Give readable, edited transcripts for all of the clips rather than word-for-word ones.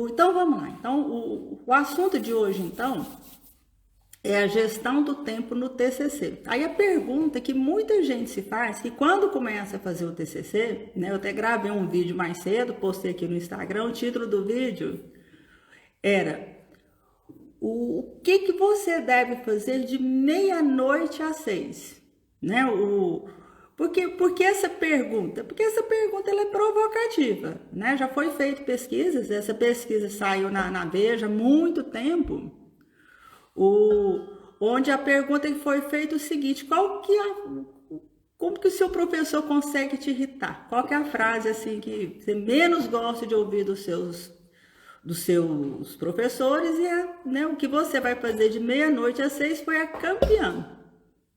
Então vamos lá. Então o assunto de hoje então é a gestão do tempo no TCC. Aí a pergunta que muita gente se faz, que quando começa a fazer o TCC, né, eu até gravei um vídeo mais cedo, postei aqui no Instagram, o título do vídeo era o que você deve fazer de meia-noite às 6, né? Porque essa pergunta? Porque essa pergunta ela é provocativa, né? Já foi feita pesquisas, essa pesquisa saiu na Veja há muito tempo, onde a pergunta que foi feita é o seguinte: como que o seu professor consegue te irritar? Qual que é a frase assim que você menos gosta de ouvir dos seus professores? Né, o que você vai fazer de meia-noite às 6 foi a campeã.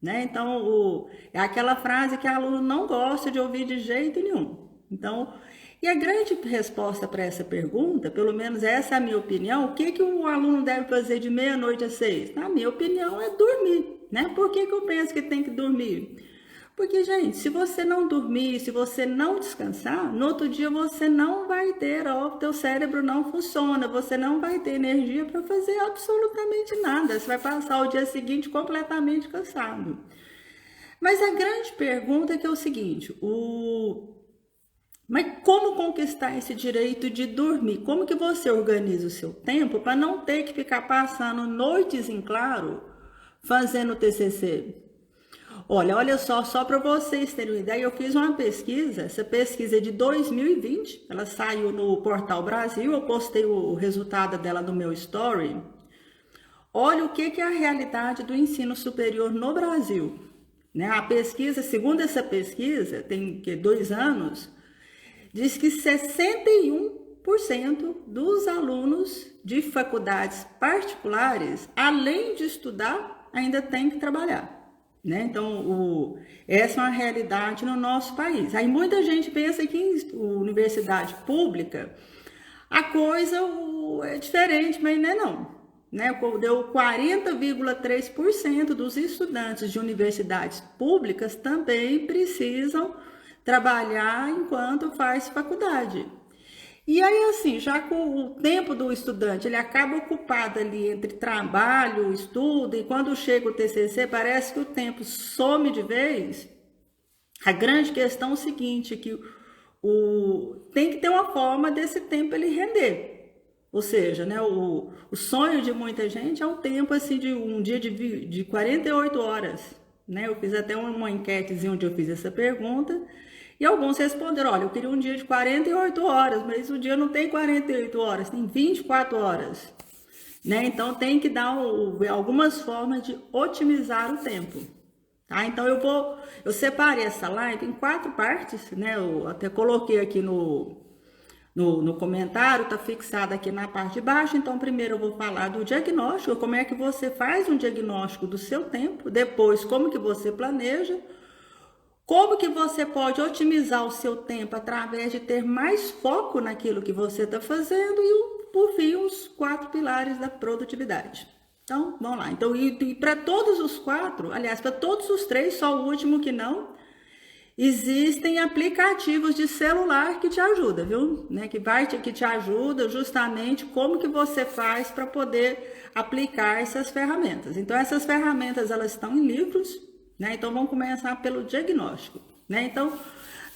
Né? Então, é aquela frase que a aluno não gosta de ouvir de jeito nenhum. Então, e a grande resposta para essa pergunta, pelo menos essa é a minha opinião, o que o aluno deve fazer de meia-noite às 6? Na minha opinião, é dormir. Né? Por que eu penso que tem que dormir? Porque, gente, se você não dormir, se você não descansar, no outro dia você não vai ter, o teu cérebro não funciona, você não vai ter energia para fazer absolutamente nada. Você vai passar o dia seguinte completamente cansado. Mas a grande pergunta é que é o seguinte: mas como conquistar esse direito de dormir? Como que você organiza o seu tempo para não ter que ficar passando noites em claro fazendo TCC? Olha só para vocês terem uma ideia, eu fiz uma pesquisa, essa pesquisa é de 2020, ela saiu no Portal Brasil, eu postei o resultado dela no meu story. Olha o que é a realidade do ensino superior no Brasil. Né? A pesquisa, segundo essa pesquisa, tem 2 anos, diz que 61% dos alunos de faculdades particulares, além de estudar, ainda tem que trabalhar. Né? Então, essa é uma realidade no nosso país. Aí muita gente pensa que em universidade pública a coisa é diferente, mas não é não. Né? Deu 40,3% dos estudantes de universidades públicas também precisam trabalhar enquanto faz faculdade. E aí, assim, já com o tempo do estudante, ele acaba ocupado ali entre trabalho, estudo, e quando chega o TCC, parece que o tempo some de vez. A grande questão é o seguinte, que tem que ter uma forma desse tempo ele render. Ou seja, né, o sonho de muita gente é um tempo assim, de um dia de 48 horas. Né? Eu fiz até uma enquetezinha onde eu fiz essa pergunta, e alguns responderam: olha, eu queria um dia de 48 horas, mas o dia não tem 48 horas, tem 24 horas. Né? Então tem que dar algumas formas de otimizar o tempo. Tá? Então eu separei essa live em 4 partes, né? Eu até coloquei aqui no comentário, tá fixado aqui na parte de baixo. Então primeiro eu vou falar do diagnóstico, como é que você faz um diagnóstico do seu tempo, depois como que você planeja, como que você pode otimizar o seu tempo através de ter mais foco naquilo que você está fazendo e, por fim, os 4 pilares da produtividade. Então, vamos lá. Então, e para todos os 4, aliás, para todos os 3, só o último que não, existem aplicativos de celular que te ajudam, viu? Né? Que te ajuda justamente como que você faz para poder aplicar essas ferramentas. Então, essas ferramentas, elas estão em livros. Né? Então vamos começar pelo diagnóstico. Né? Então,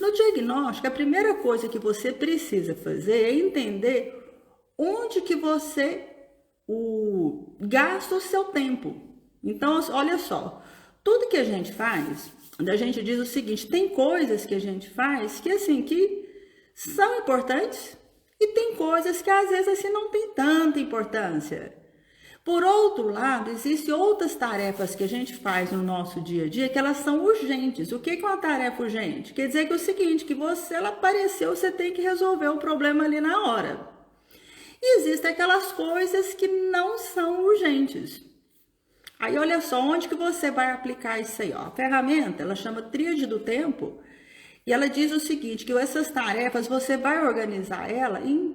no diagnóstico, a primeira coisa que você precisa fazer é entender onde que você gasta o seu tempo. Então, olha só, tudo que a gente faz, a gente diz o seguinte: tem coisas que a gente faz que assim que são importantes e tem coisas que às vezes assim não tem tanta importância. Por outro lado, existem outras tarefas que a gente faz no nosso dia a dia que elas são urgentes. O que é uma tarefa urgente? Quer dizer que é o seguinte, que ela apareceu, você tem que resolver o problema ali na hora. E existem aquelas coisas que não são urgentes. Aí olha só, onde que você vai aplicar isso aí? Ó? A ferramenta, ela chama Tríade do Tempo, e ela diz o seguinte, que essas tarefas você vai organizar ela em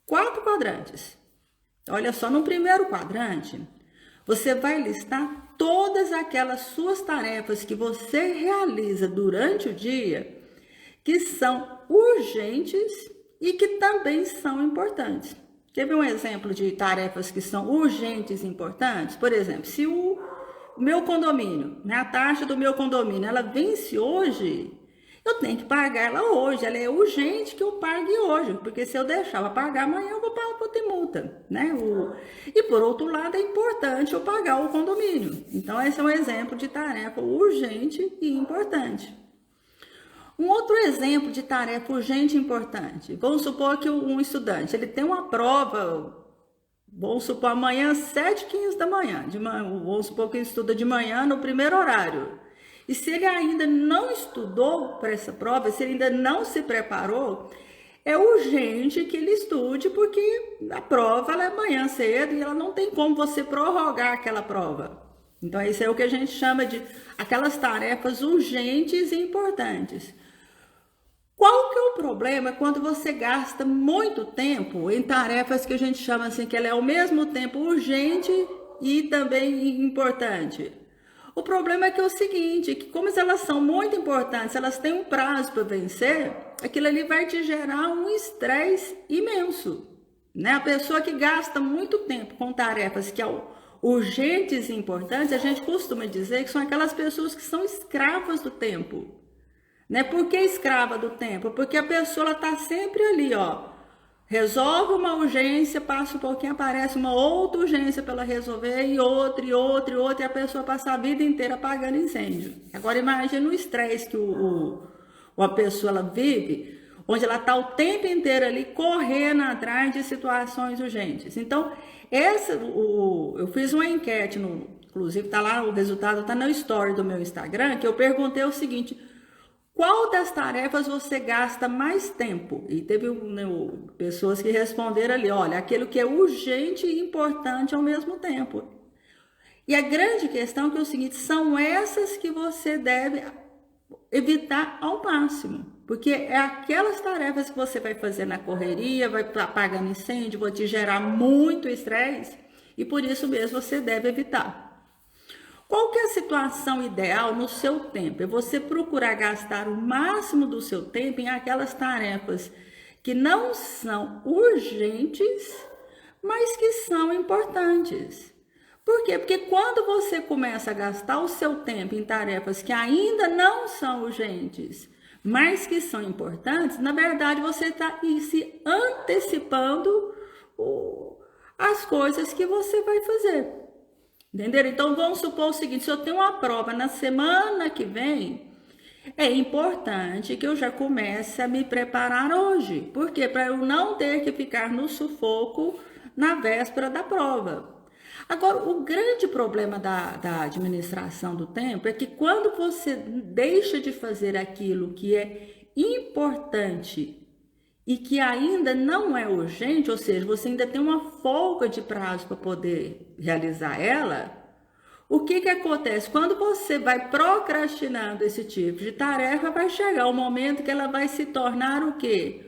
4 quadrantes. Olha só, no primeiro quadrante, você vai listar todas aquelas suas tarefas que você realiza durante o dia, que são urgentes e que também são importantes. Quer ver um exemplo de tarefas que são urgentes e importantes? Por exemplo, se o meu condomínio, né, a taxa do meu condomínio, ela vence hoje, eu tenho que pagar ela hoje, ela é urgente que eu pague hoje, porque se eu deixar para pagar amanhã, eu vou ter multa, né? E por outro lado, é importante eu pagar o condomínio. Então, esse é um exemplo de tarefa urgente e importante. Um outro exemplo de tarefa urgente e importante. Vamos supor que um estudante, ele tem uma prova, vamos supor amanhã, 7h15 da manhã. Vamos supor que ele estuda de manhã no primeiro horário. E se ele ainda não estudou para essa prova, se ele ainda não se preparou, é urgente que ele estude, porque a prova ela é amanhã cedo e ela não tem como você prorrogar aquela prova. Então, isso é o que a gente chama de aquelas tarefas urgentes e importantes. Qual que é o problema quando você gasta muito tempo em tarefas que a gente chama assim, que ela é ao mesmo tempo urgente e também importante? O problema é que é o seguinte, que como elas são muito importantes, elas têm um prazo para vencer, aquilo ali vai te gerar um estresse imenso, né? A pessoa que gasta muito tempo com tarefas que são urgentes e importantes, a gente costuma dizer que são aquelas pessoas que são escravas do tempo, né? Por que escrava do tempo? Porque a pessoa está sempre ali, ó. Resolve uma urgência, passa um pouquinho, aparece uma outra urgência para ela resolver, e outra, e outra, e outra, e a pessoa passa a vida inteira apagando incêndio. Agora imagina o estresse que a pessoa ela vive, onde ela está o tempo inteiro ali correndo atrás de situações urgentes. Então, eu fiz uma enquete, inclusive está lá, o resultado está na story do meu Instagram, que eu perguntei o seguinte: qual das tarefas você gasta mais tempo? E teve pessoas que responderam ali, olha, aquilo que é urgente e importante ao mesmo tempo. E a grande questão é o seguinte, são essas que você deve evitar ao máximo. Porque é aquelas tarefas que você vai fazer na correria, vai apagando incêndio, vai te gerar muito estresse, e por isso mesmo você deve evitar. Qual que é a situação ideal no seu tempo? É você procurar gastar o máximo do seu tempo em aquelas tarefas que não são urgentes, mas que são importantes. Por quê? Porque quando você começa a gastar o seu tempo em tarefas que ainda não são urgentes, mas que são importantes, na verdade você está se antecipando as coisas que você vai fazer. Entenderam? Então, vamos supor o seguinte, se eu tenho uma prova na semana que vem, é importante que eu já comece a me preparar hoje. Por quê? Para eu não ter que ficar no sufoco na véspera da prova. Agora, o grande problema da administração do tempo é que quando você deixa de fazer aquilo que é importante e que ainda não é urgente, ou seja, você ainda tem uma folga de prazo para poder realizar ela, o que acontece? Quando você vai procrastinando esse tipo de tarefa, vai chegar o momento que ela vai se tornar o quê?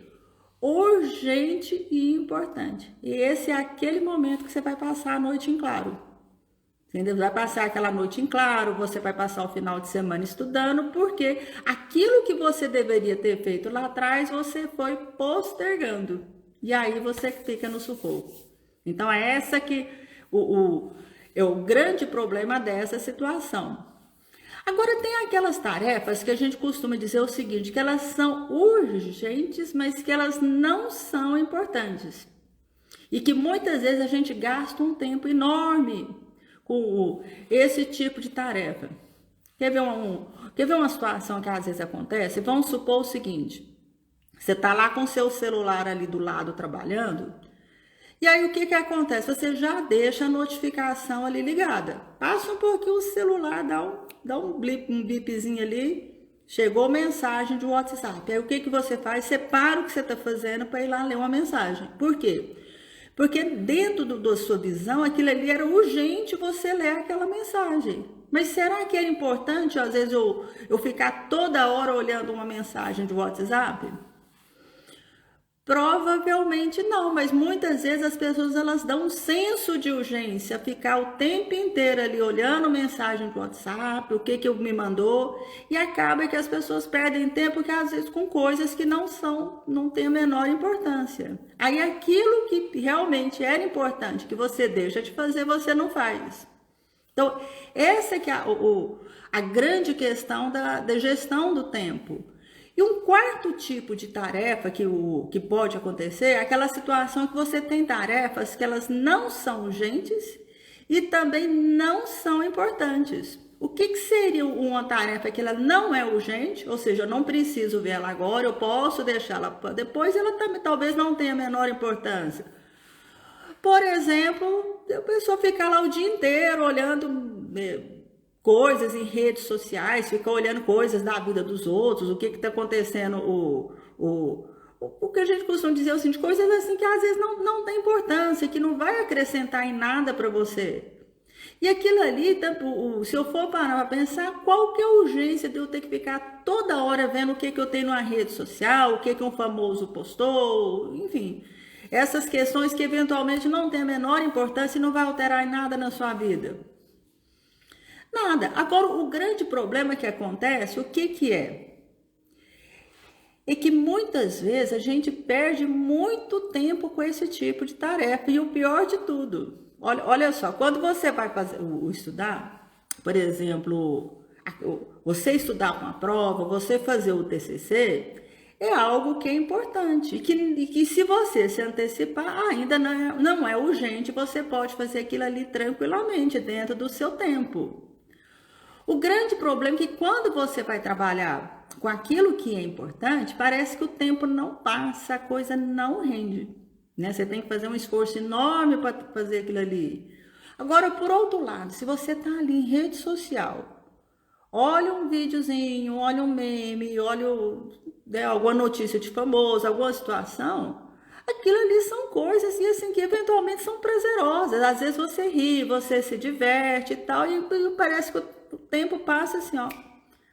Urgente e importante. E esse é aquele momento que você vai passar a noite em claro. Entendeu? Vai passar aquela noite em claro, você vai passar o final de semana estudando, porque aquilo que você deveria ter feito lá atrás, você foi postergando. E aí você fica no sufoco. Então, é essa que é o grande problema dessa situação. Agora, tem aquelas tarefas que a gente costuma dizer o seguinte, que elas são urgentes, mas que elas não são importantes. E que muitas vezes a gente gasta um tempo enorme com esse tipo de tarefa. Quer ver uma situação que às vezes acontece? Vamos supor o seguinte, você está lá com o seu celular ali do lado trabalhando, e aí o que acontece? Você já deixa a notificação ali ligada. Passa um pouquinho o celular, dá um bipzinho ali, chegou mensagem de WhatsApp. Aí o que você faz? Você para o que você está fazendo para ir lá ler uma mensagem. Por quê? Porque dentro da sua visão, aquilo ali era urgente você ler aquela mensagem. Mas será que era importante, às vezes, eu ficar toda hora olhando uma mensagem de WhatsApp? Provavelmente não, mas muitas vezes as pessoas elas dão um senso de urgência, ficar o tempo inteiro ali olhando mensagem do WhatsApp, o que que me mandou, e acaba que as pessoas perdem tempo que às vezes com coisas que não tem a menor importância. Aí aquilo que realmente era importante, que você deixa de fazer, você não faz. Então, essa que é a grande questão da gestão do tempo. E um quarto tipo de tarefa que pode acontecer é aquela situação que você tem tarefas que elas não são urgentes e também não são importantes. O que seria uma tarefa que ela não é urgente, ou seja, eu não preciso ver ela agora, eu posso deixá-la para depois, ela também, talvez não tenha a menor importância. Por exemplo, a pessoa ficar lá o dia inteiro olhando coisas em redes sociais, fica olhando coisas da vida dos outros, o que está acontecendo, o que a gente costuma dizer assim, de coisas assim que às vezes não tem importância, que não vai acrescentar em nada para você. E aquilo ali, se eu for parar para pensar, qual que é a urgência de eu ter que ficar toda hora vendo o que eu tenho na rede social, o que um famoso postou, enfim. Essas questões que eventualmente não têm a menor importância e não vai alterar em nada na sua vida. Nada. Agora, o grande problema que acontece, o que é? É que muitas vezes a gente perde muito tempo com esse tipo de tarefa. E o pior de tudo, olha só, quando você vai fazer estudar, por exemplo, você estudar uma prova, você fazer o TCC, é algo que é importante. E que se você se antecipar, ainda não é urgente, você pode fazer aquilo ali tranquilamente, dentro do seu tempo. O grande problema é que quando você vai trabalhar com aquilo que é importante, parece que o tempo não passa, a coisa não rende, né? Você tem que fazer um esforço enorme para fazer aquilo ali. Agora, por outro lado, se você está ali em rede social, olha um videozinho, olha um meme, olha alguma notícia de famoso, alguma situação, aquilo ali são coisas assim, que eventualmente são prazerosas. Às vezes você ri, você se diverte e tal, e parece que o tempo passa assim, ó,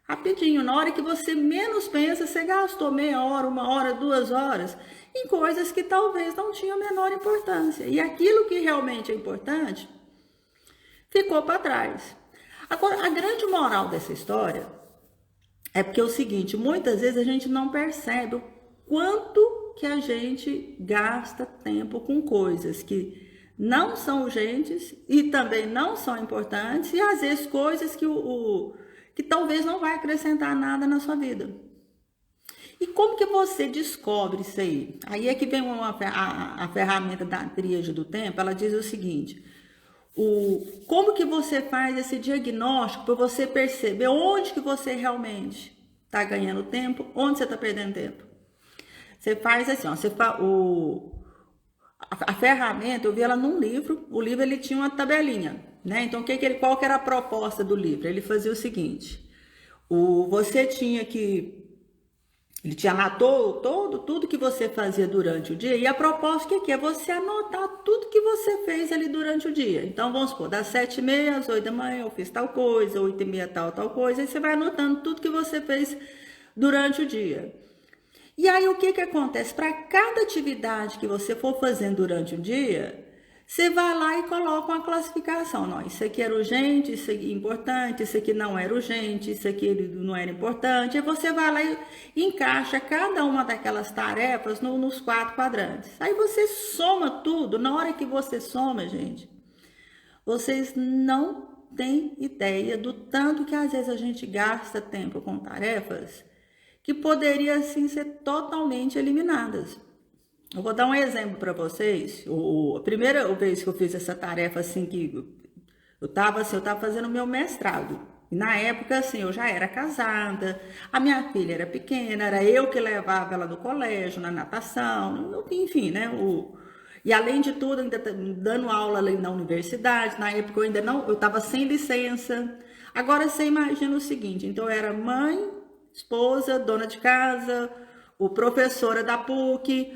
rapidinho. Na hora que você menos pensa, você gastou meia hora, 1 hora, 2 horas em coisas que talvez não tinham a menor importância. E aquilo que realmente é importante ficou para trás. Agora, a grande moral dessa história é porque é o seguinte, muitas vezes a gente não percebe o quanto que a gente gasta tempo com coisas que não são urgentes e também não são importantes, e às vezes coisas que talvez não vai acrescentar nada na sua vida. E como que você descobre isso aí? Aí é que vem a ferramenta da tríade do tempo, ela diz o seguinte, como que você faz esse diagnóstico para você perceber onde que você realmente está ganhando tempo, onde você está perdendo tempo? Você faz assim, ó, a ferramenta, eu vi ela num livro, o livro ele tinha uma tabelinha, né? Então, qual que era a proposta do livro? Ele fazia o seguinte, você tinha que, ele te anotou tudo que você fazia durante o dia, e a proposta que é você anotar tudo que você fez ali durante o dia. Então, vamos supor, das 7h30 às 8 da manhã eu fiz tal coisa, 8h30 tal coisa, e você vai anotando tudo que você fez durante o dia. E aí, o que acontece? Para cada atividade que você for fazendo durante o dia, você vai lá e coloca uma classificação. Não, isso aqui era urgente, isso aqui é importante, isso aqui não era urgente, isso aqui não era importante. Aí você vai lá e encaixa cada uma daquelas tarefas nos 4 quadrantes. Aí você soma tudo. Na hora que você soma, gente, vocês não têm ideia do tanto que às vezes a gente gasta tempo com tarefas que poderiam, assim, ser totalmente eliminadas. Eu vou dar um exemplo para vocês. A primeira vez que eu fiz essa tarefa, assim, que eu estava fazendo o meu mestrado. E na época, assim, eu já era casada, a minha filha era pequena, era eu que levava ela no colégio, na natação, enfim, né? E além de tudo, ainda dando aula ali na universidade. Na época eu estava sem licença. Agora você imagina o seguinte, então eu era mãe, esposa, dona de casa, professora da PUC,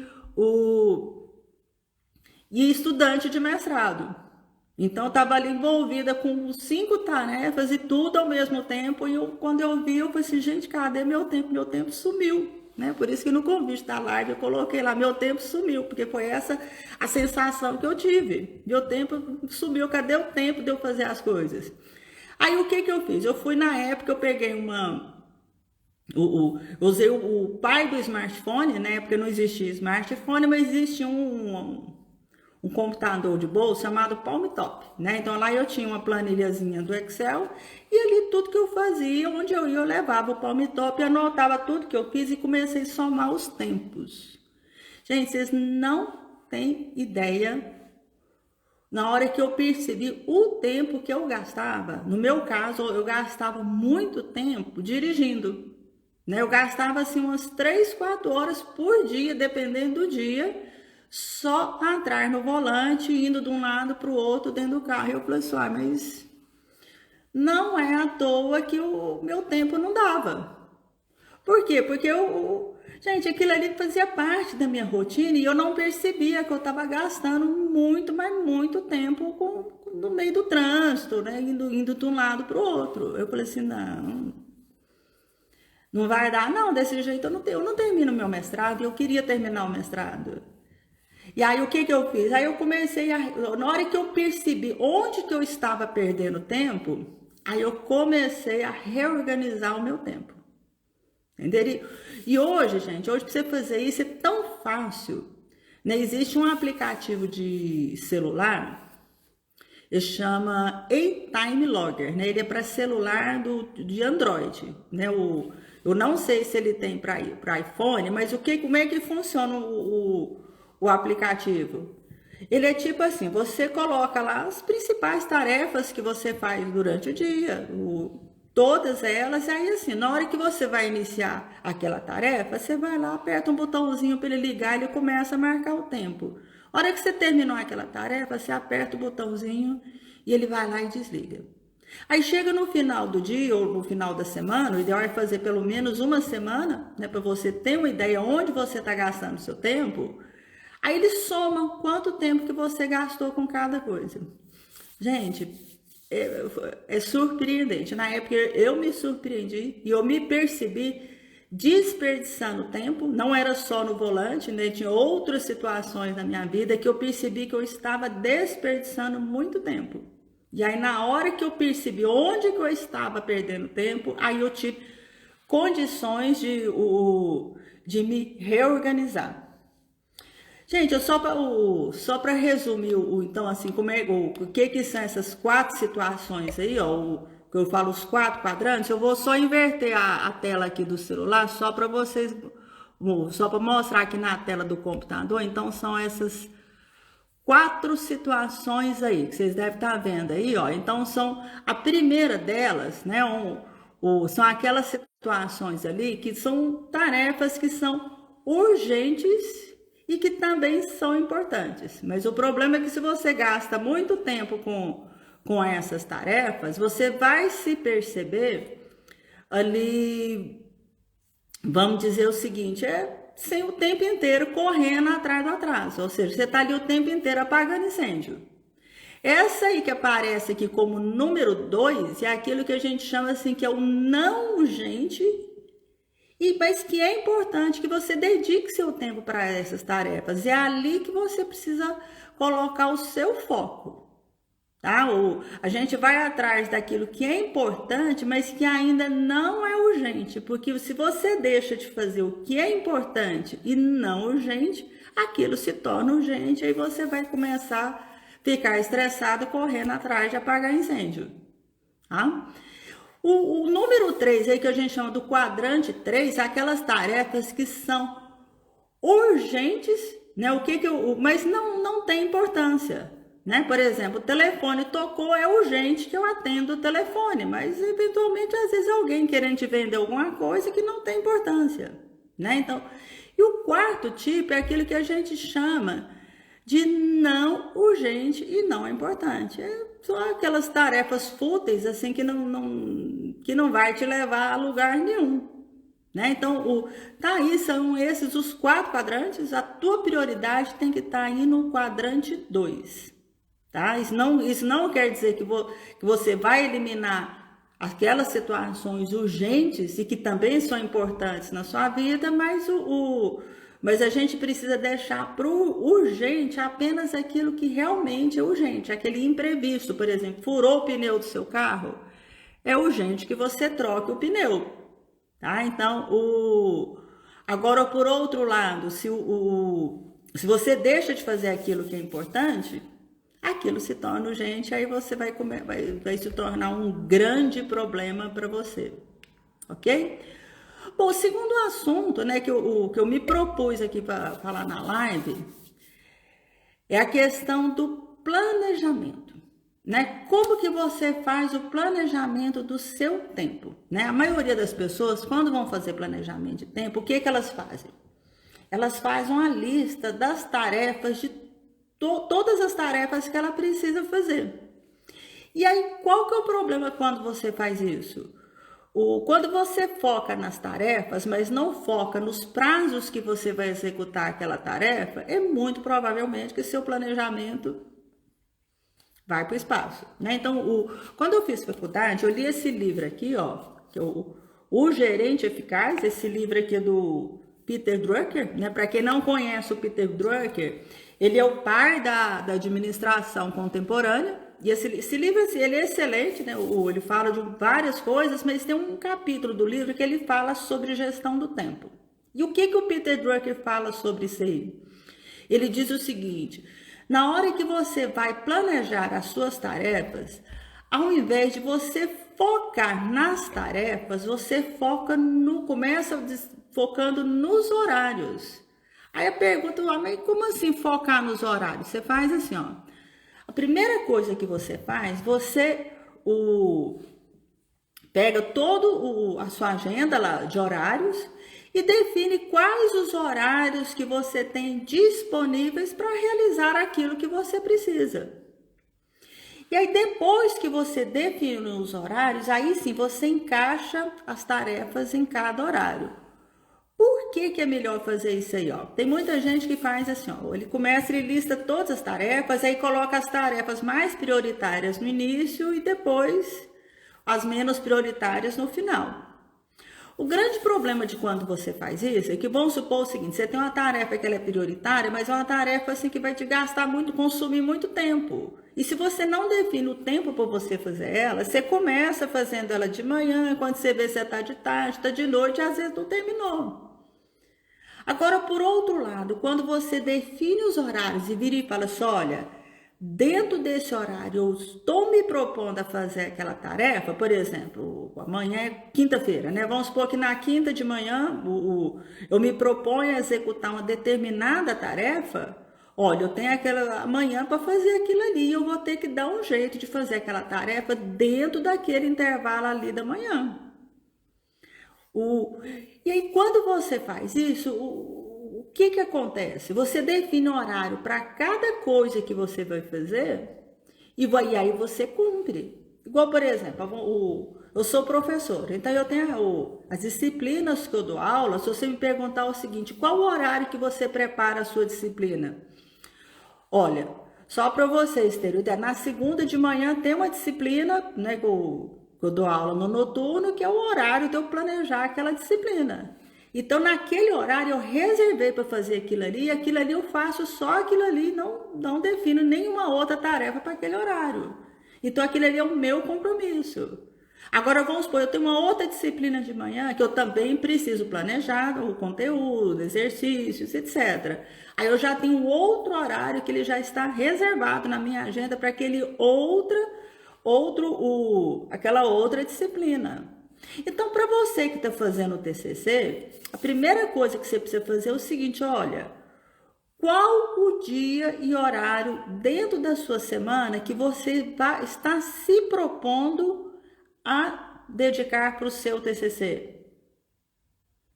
e estudante de mestrado. Então, eu estava ali envolvida com 5 tarefas e tudo ao mesmo tempo. E quando eu vi, eu falei assim, gente, cadê meu tempo? Meu tempo sumiu. né? Por isso que no convite da live eu coloquei lá, meu tempo sumiu, porque foi essa a sensação que eu tive. Meu tempo sumiu, cadê o tempo de eu fazer as coisas? Aí o que eu fiz? Eu fui na época, eu peguei usei o pai do smartphone, né? Porque não existia smartphone, mas existia um computador de bolsa chamado Palm Top, né? Então lá eu tinha uma planilhazinha do Excel e ali tudo que eu fazia, onde eu ia, eu levava o Palm Top e anotava tudo que eu fiz e comecei a somar os tempos. Gente, vocês não têm ideia. Na hora que eu percebi o tempo que eu gastava, no meu caso, eu gastava muito tempo dirigindo, né? Eu gastava assim umas 3, 4 horas por dia, dependendo do dia, só atrás no volante, indo de um lado para o outro dentro do carro. E eu falei assim, mas não é à toa que o meu tempo não dava. Por quê? Porque gente, aquilo ali fazia parte da minha rotina e eu não percebia que eu estava gastando muito, mas muito tempo no meio do trânsito, né? Indo de um lado para o outro. Eu falei assim, não vai dar, não, desse jeito eu não termino meu mestrado e eu queria terminar o mestrado. E aí o que eu fiz? Aí eu comecei na hora que eu percebi onde que eu estava perdendo tempo, aí eu comecei a reorganizar o meu tempo. Entendeu? E hoje, gente, hoje para você fazer isso é tão fácil, né? Existe um aplicativo de celular, ele chama A-Time Logger, né? Ele é para celular de Android, né? Eu não sei se ele tem para iPhone, mas como é que funciona o aplicativo? Ele é tipo assim, você coloca lá as principais tarefas que você faz durante o dia, todas elas, e aí assim, na hora que você vai iniciar aquela tarefa, você vai lá, aperta um botãozinho para ele ligar, ele começa a marcar o tempo. A hora que você terminou aquela tarefa, você aperta o botãozinho e ele vai lá e desliga. Aí chega no final do dia ou no final da semana, o ideal é fazer pelo menos uma semana, né, para você ter uma ideia onde você está gastando o seu tempo. Aí ele soma quanto tempo que você gastou com cada coisa. Gente, é surpreendente. Na época eu me surpreendi e eu me percebi desperdiçando tempo. Não era só no volante, né? Tinha outras situações na minha vida que eu percebi que eu estava desperdiçando muito tempo. E aí na hora que eu percebi onde que eu estava perdendo tempo, aí eu tive condições de me reorganizar. Gente, só para resumir, então, assim, o que são essas 4 situações aí, ó, que eu falo os 4 quadrantes, eu vou só inverter a tela aqui do celular, só para vocês, só para mostrar aqui na tela do computador. Então, são essas 4 situações aí, que vocês devem estar vendo aí, ó. Então, a primeira delas, né, são aquelas situações ali que são tarefas que são urgentes e que também são importantes. Mas o problema é que se você gasta muito tempo com essas tarefas, você vai se perceber ali, vamos dizer o seguinte, sem o tempo inteiro correndo atrás do atraso, ou seja, você está ali o tempo inteiro apagando incêndio. Essa aí que aparece aqui como número 2 é aquilo que a gente chama assim, que é o não urgente, mas que é importante que você dedique seu tempo para essas tarefas. É ali que você precisa colocar o seu foco, tá? A gente vai atrás daquilo que é importante, mas que ainda não é urgente, porque se você deixa de fazer o que é importante e não urgente, aquilo se torna urgente, aí você vai começar a ficar estressado correndo atrás de apagar incêndio, tá? O número 3 aí que a gente chama do quadrante 3, aquelas tarefas que são urgentes, né? Mas não tem importância, né? Por exemplo, o telefone tocou, é urgente que eu atendo o telefone, mas eventualmente às vezes alguém querendo te vender alguma coisa que não tem importância, né? Então, e o quarto tipo é aquilo que a gente chama de não urgente e não importante. São aquelas tarefas fúteis, assim, que não vai te levar a lugar nenhum, né? Então, aí são esses os 4 quadrantes, a tua prioridade tem que estar aí no quadrante 2, tá? Isso não quer dizer que você vai eliminar aquelas situações urgentes e que também são importantes na sua vida, mas a gente precisa deixar para o urgente apenas aquilo que realmente é urgente, aquele imprevisto, por exemplo, furou o pneu do seu carro, é urgente que você troque o pneu, tá? Então, agora por outro lado, se você deixa de fazer aquilo que é importante, aquilo se torna urgente, aí você vai se tornar um grande problema para você, ok? Bom, o segundo assunto, né, que eu me propus aqui para falar na live é a questão do planejamento, né? Como que você faz o planejamento do seu tempo, né? A maioria das pessoas, quando vão fazer planejamento de tempo, o que que elas fazem? Elas fazem uma lista das tarefas todas as tarefas que ela precisa fazer. E aí, qual que é o problema quando você faz isso? Quando você foca nas tarefas, mas não foca nos prazos que você vai executar aquela tarefa, é muito provavelmente que seu planejamento vai para o espaço, né? Então, quando eu fiz faculdade, eu li esse livro aqui, ó, que é o Gerente Eficaz, esse livro aqui é do Peter Drucker, né? Para quem não conhece o Peter Drucker, ele é o pai da administração contemporânea. E esse livro, ele é excelente, né? Ele fala de várias coisas, mas tem um capítulo do livro que ele fala sobre gestão do tempo. E o que o Peter Drucker fala sobre isso aí? Ele diz o seguinte: na hora que você vai planejar as suas tarefas, ao invés de você focar nas tarefas, você começa focando nos horários. Aí a pergunta, mas como assim focar nos horários? Você faz assim, ó. A primeira coisa que você faz, você pega toda a sua agenda lá de horários e define quais os horários que você tem disponíveis para realizar aquilo que você precisa. E aí, depois que você define os horários, aí sim você encaixa as tarefas em cada horário. Por que é melhor fazer isso aí, ó? Tem muita gente que faz assim, ó, ele lista todas as tarefas, aí coloca as tarefas mais prioritárias no início e depois as menos prioritárias no final. O grande problema de quando você faz isso é que, vamos supor o seguinte, você tem uma tarefa que ela é prioritária, mas é uma tarefa assim que vai te gastar muito, consumir muito tempo. E se você não define o tempo para você fazer ela, você começa fazendo ela de manhã, quando você vê, você está de tarde, está de noite, e às vezes não terminou. Agora, por outro lado, quando você define os horários e vira e fala assim, olha, dentro desse horário eu estou me propondo a fazer aquela tarefa, por exemplo, amanhã é quinta-feira, né? Vamos supor que na quinta de manhã eu me proponho a executar uma determinada tarefa. Olha, eu tenho aquela manhã para fazer aquilo ali, eu vou ter que dar um jeito de fazer aquela tarefa dentro daquele intervalo ali da manhã. E aí, quando você faz isso, o que acontece? Você define um horário para cada coisa que você vai fazer e aí você cumpre. Igual, por exemplo, eu sou professora, então eu tenho as disciplinas que eu dou aula. Se você me perguntar o seguinte, qual o horário que você prepara a sua disciplina? Olha, só para vocês terem ideia, na segunda de manhã tem uma disciplina, né, que eu dou aula no noturno, que é o horário de eu planejar aquela disciplina. Então, naquele horário, eu reservei para fazer aquilo ali, e aquilo ali eu faço só aquilo ali, não defino nenhuma outra tarefa para aquele horário. Então, aquilo ali é o meu compromisso. Agora, vamos supor, eu tenho uma outra disciplina de manhã que eu também preciso planejar o conteúdo, exercícios, etc. Aí eu já tenho outro horário que ele já está reservado na minha agenda para aquela outra disciplina. Então, para você que está fazendo o TCC, a primeira coisa que você precisa fazer é o seguinte, olha, qual o dia e horário dentro da sua semana que você está se propondo a dedicar para o seu TCC?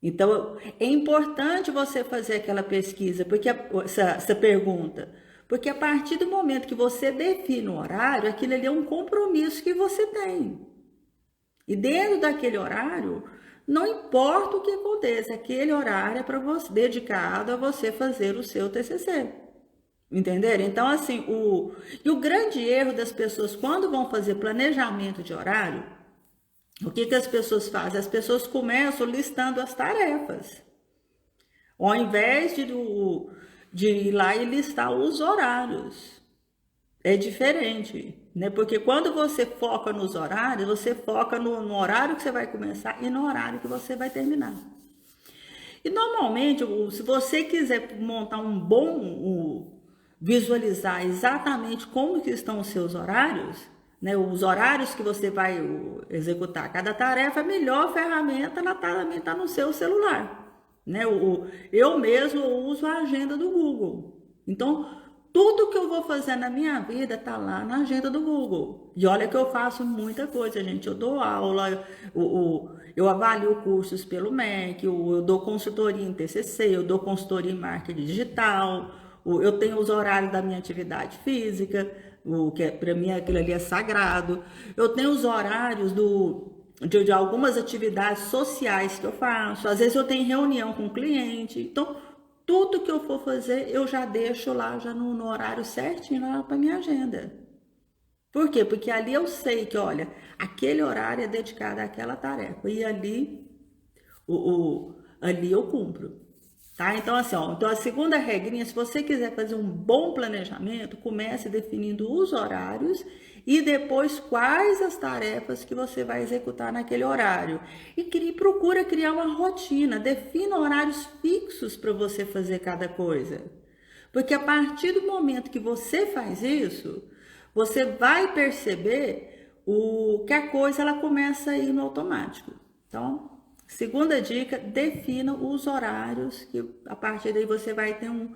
Então, é importante você fazer aquela pesquisa, porque essa pergunta, porque a partir do momento que você define o horário, aquilo ali é um compromisso que você tem. E dentro daquele horário, não importa o que aconteça, aquele horário é para você, dedicado a você fazer o seu TCC. Entenderam? Então, assim, o grande erro das pessoas quando vão fazer planejamento de horário O que as pessoas fazem? As pessoas começam listando as tarefas, ao invés de ir lá e listar os horários. É diferente, né? Porque quando você foca nos horários, você foca no horário que você vai começar e no horário que você vai terminar. E normalmente, se você quiser montar visualizar exatamente como que estão os seus horários, né, os horários que você vai executar cada tarefa, a melhor ferramenta também está no seu celular. Né? Eu mesmo uso a agenda do Google. Então, tudo que eu vou fazer na minha vida está lá na agenda do Google. E olha que eu faço muita coisa, gente. Eu dou aula, eu avalio cursos pelo MEC, eu dou consultoria em TCC, eu dou consultoria em marketing digital, eu tenho os horários da minha atividade física, que para mim aquilo ali é sagrado. Eu tenho os horários de algumas atividades sociais que eu faço. Às vezes eu tenho reunião com o cliente. Então, tudo que eu for fazer, eu já deixo lá já no horário certinho lá para minha agenda. Por quê? Porque ali eu sei que, olha, aquele horário é dedicado àquela tarefa. E ali, ali eu cumpro. Tá? Então, assim, ó, então a segunda regrinha, se você quiser fazer um bom planejamento, comece definindo os horários e depois quais as tarefas que você vai executar naquele horário. E procura criar uma rotina, defina horários fixos para você fazer cada coisa. Porque a partir do momento que você faz isso, você vai perceber que a coisa ela começa a ir no automático. Então, segunda dica, defina os horários, que a partir daí você vai ter um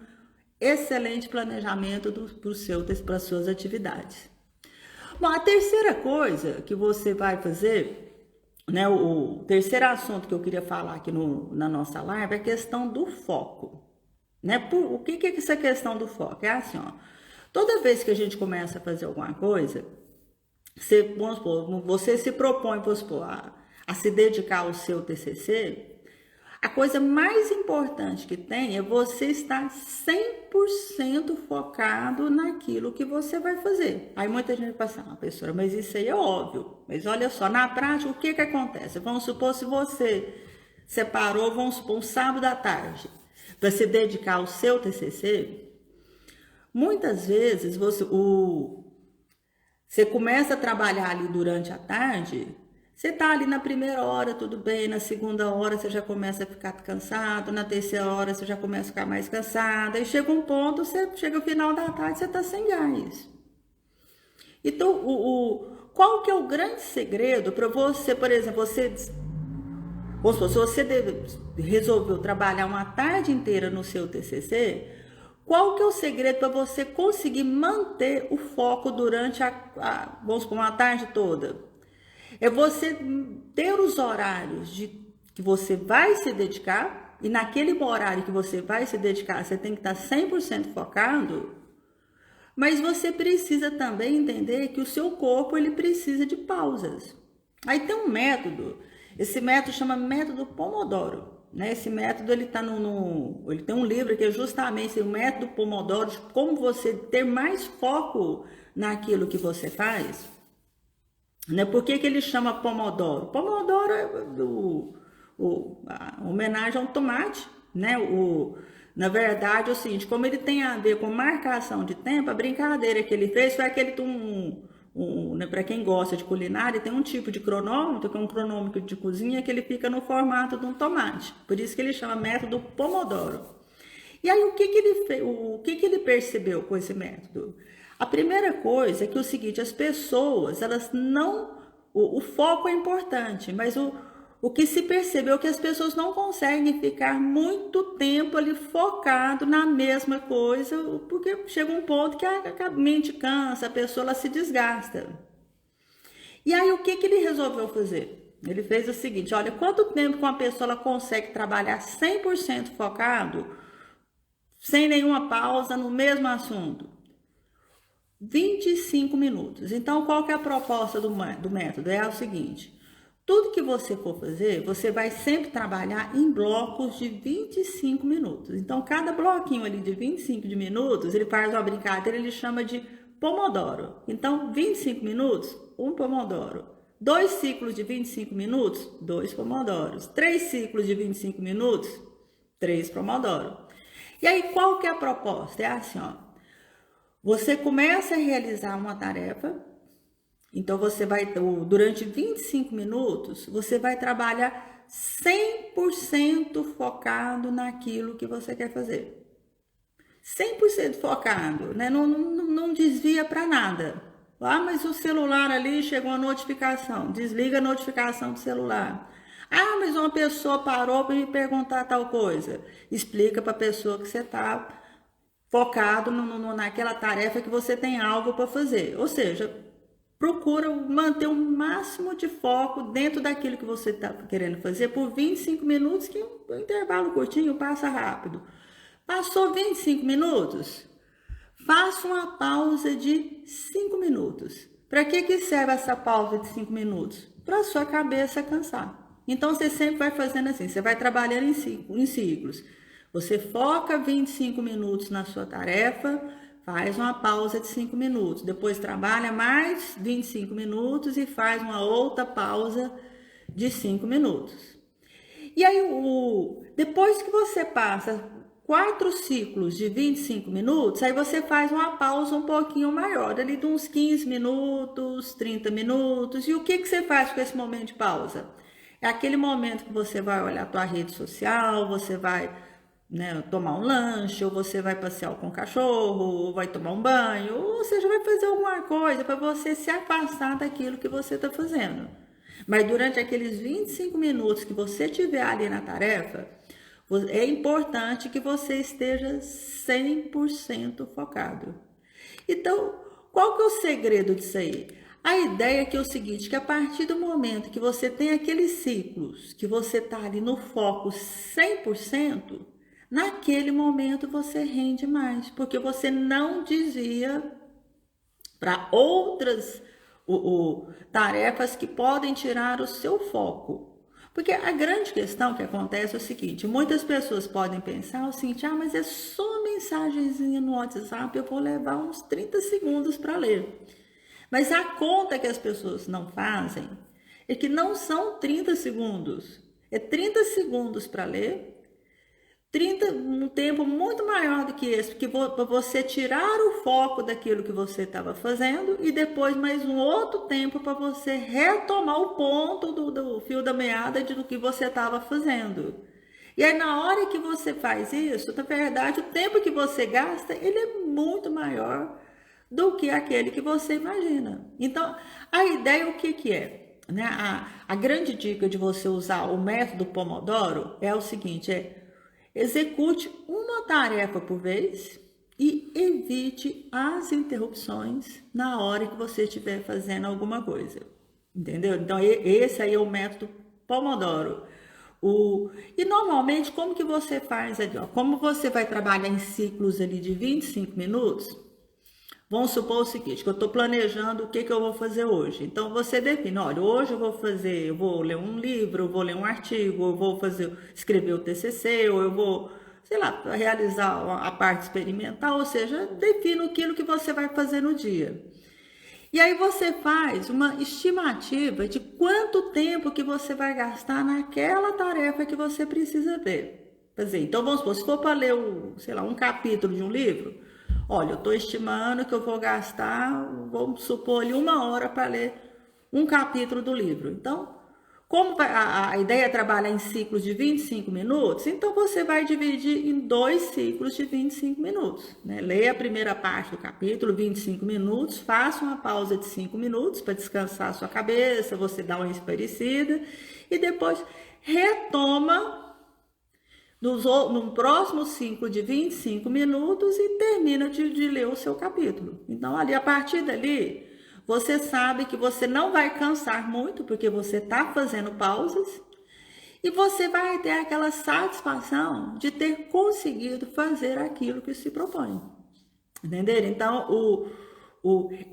excelente planejamento para as suas atividades. Bom, a terceira coisa que você vai fazer, né, o terceiro assunto que eu queria falar aqui na nossa live é a questão do foco. Né? O que é essa questão do foco? É assim, ó, toda vez que a gente começa a fazer alguma coisa, vamos supor, você se propõe, vamos supor, a se dedicar ao seu TCC, a coisa mais importante que tem é você estar 100% focado naquilo que você vai fazer. Aí muita gente vai pensar, professora, mas isso aí é óbvio. Mas olha só, na prática, o que acontece? Vamos supor, se você separou, vamos supor, um sábado à tarde, para se dedicar ao seu TCC, muitas vezes você começa a trabalhar ali durante a tarde. Você tá ali na primeira hora, tudo bem, na segunda hora você já começa a ficar cansado, na terceira hora você já começa a ficar mais cansado, aí chega um ponto, chega o final da tarde, você tá sem gás. Então, qual que é o grande segredo para você, por exemplo, se você resolveu trabalhar uma tarde inteira no seu TCC, qual que é o segredo para você conseguir manter o foco durante vamos supor, uma tarde toda? É você ter os horários que você vai se dedicar, e naquele horário que você vai se dedicar, você tem que estar 100% focado, mas você precisa também entender que o seu corpo ele precisa de pausas. Aí tem um método, esse método chama método Pomodoro. Né? Esse método ele ele tem um livro que é justamente o método Pomodoro, de como você ter mais foco naquilo que você faz. Né? Por que ele chama Pomodoro? Pomodoro é a homenagem ao tomate, né? Na verdade, é o seguinte, como ele tem a ver com marcação de tempo, a brincadeira que ele fez foi aquele né, para quem gosta de culinária, tem um tipo de cronômetro, que é um cronômetro de cozinha, que ele fica no formato de um tomate. Por isso que ele chama método Pomodoro. E aí, o que ele percebeu com esse método? A primeira coisa é que o seguinte, as pessoas, elas não... O foco é importante, mas o que se percebeu é que as pessoas não conseguem ficar muito tempo ali focado na mesma coisa, porque chega um ponto que a mente cansa, a pessoa ela se desgasta. E aí, o que ele resolveu fazer? Ele fez o seguinte, olha, quanto tempo uma pessoa ela consegue trabalhar 100% focado, sem nenhuma pausa, no mesmo assunto? 25 minutos. Então, qual que é a proposta do método? É o seguinte, tudo que você for fazer, você vai sempre trabalhar em blocos de 25 minutos. Então, cada bloquinho ali de 25 minutos, ele faz uma brincadeira, ele chama de Pomodoro. Então, 25 minutos, um Pomodoro. 2 ciclos de 25 minutos, 2 pomodoros. 3 ciclos de 25 minutos, 3 pomodoros. E aí, qual que é a proposta? É assim, ó. Você começa a realizar uma tarefa, então você vai, durante 25 minutos, você vai trabalhar 100% focado naquilo que você quer fazer. 100% focado, né? Não desvia para nada. Ah, mas o celular ali chegou a notificação, desliga a notificação do celular. Ah, mas uma pessoa parou para me perguntar tal coisa. Explica para a pessoa que você está focado naquela tarefa que você tem algo para fazer. Ou seja, procura manter o máximo de foco dentro daquilo que você está querendo fazer por 25 minutos, que um intervalo curtinho passa rápido. Passou 25 minutos? Faça uma pausa de 5 minutos. Para que serve essa pausa de 5 minutos? Para a sua cabeça cansar. Então, você sempre vai fazendo assim, você vai trabalhando em ciclos. Você foca 25 minutos na sua tarefa, faz uma pausa de 5 minutos. Depois trabalha mais 25 minutos e faz uma outra pausa de 5 minutos. E aí, depois que você passa 4 ciclos de 25 minutos, aí você faz uma pausa um pouquinho maior, ali de uns 15 minutos, 30 minutos. E o que você faz com esse momento de pausa? É aquele momento que você vai olhar a tua rede social, você vai, né, tomar um lanche, ou você vai passear com o cachorro, ou vai tomar um banho, ou seja, vai fazer alguma coisa para você se afastar daquilo que você está fazendo. Mas durante aqueles 25 minutos que você tiver ali na tarefa, é importante que você esteja 100% focado. Então, qual que é o segredo disso aí? A ideia é que é o seguinte, que a partir do momento que você tem aqueles ciclos, que você está ali no foco 100%, naquele momento você rende mais, porque você não desvia para outras tarefas que podem tirar o seu foco. Porque a grande questão que acontece é o seguinte, muitas pessoas podem pensar o seguinte, ah, mas é só uma mensagenzinha no WhatsApp, eu vou levar uns 30 segundos para ler. Mas a conta que as pessoas não fazem é que não são 30 segundos, é 30 segundos para ler, um tempo muito maior do que esse, porque para você tirar o foco daquilo que você estava fazendo e depois mais um outro tempo para você retomar o ponto do fio da meada do que você estava fazendo. E aí na hora que você faz isso, na verdade o tempo que você gasta, ele é muito maior do que aquele que você imagina. Então, a ideia o que é? Né? A grande dica de você usar o método Pomodoro é o seguinte, execute uma tarefa por vez e evite as interrupções na hora que você estiver fazendo alguma coisa. Entendeu? Então, esse aí é o método Pomodoro. E normalmente, como que você faz ali? Como você vai trabalhar em ciclos ali de 25 minutos, vamos supor o seguinte, que eu estou planejando o que eu vou fazer hoje. Então, você define, olha, hoje eu vou ler um livro, eu vou ler um artigo, eu vou escrever o TCC, ou eu vou, sei lá, realizar a parte experimental, ou seja, define aquilo que você vai fazer no dia. E aí você faz uma estimativa de quanto tempo que você vai gastar naquela tarefa que você precisa fazer. Então, vamos supor, se for para ler, sei lá, um capítulo de um livro, olha, eu estou estimando que eu vou gastar, vamos supor ali 1 hora para ler um capítulo do livro. Então, como a ideia é trabalhar em ciclos de 25 minutos, então você vai dividir em 2 ciclos de 25 minutos. Né? Leia a primeira parte do capítulo, 25 minutos, faça uma pausa de 5 minutos para descansar a sua cabeça, você dá uma espairecida e depois retoma no próximo ciclo de 25 minutos e termina de ler o seu capítulo. Então, ali, a partir dali, você sabe que você não vai cansar muito, porque você está fazendo pausas, e você vai ter aquela satisfação de ter conseguido fazer aquilo que se propõe. Entenderam? Então,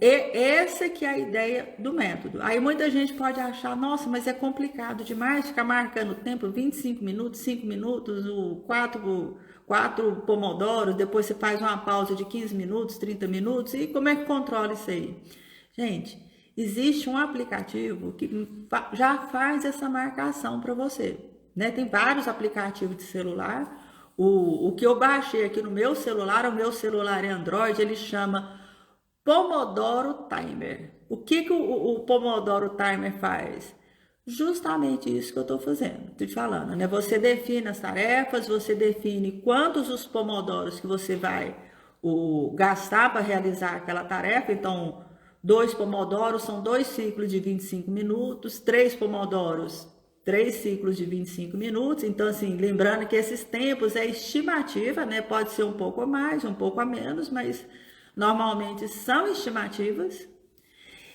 essa que é a ideia do método. Aí muita gente pode achar, nossa, mas é complicado demais ficar marcando o tempo, 25 minutos, 5 minutos, 4 pomodoros, depois você faz uma pausa de 15 minutos, 30 minutos, e como é que controla isso aí? Gente, existe um aplicativo que já faz essa marcação para você, né? Tem vários aplicativos de celular. O que eu baixei aqui no meu celular, o meu celular é Android, ele chama Pomodoro Timer. O que o Pomodoro Timer faz? Justamente isso que eu estou fazendo, estou te falando, né? Você define as tarefas, você define quantos os pomodoros que você vai gastar para realizar aquela tarefa. Então, 2 pomodoros são 2 ciclos de 25 minutos, 3 pomodoros, 3 ciclos de 25 minutos. Então, assim, lembrando que esses tempos é estimativa, né? Pode ser um pouco a mais, um pouco a menos, mas normalmente são estimativas.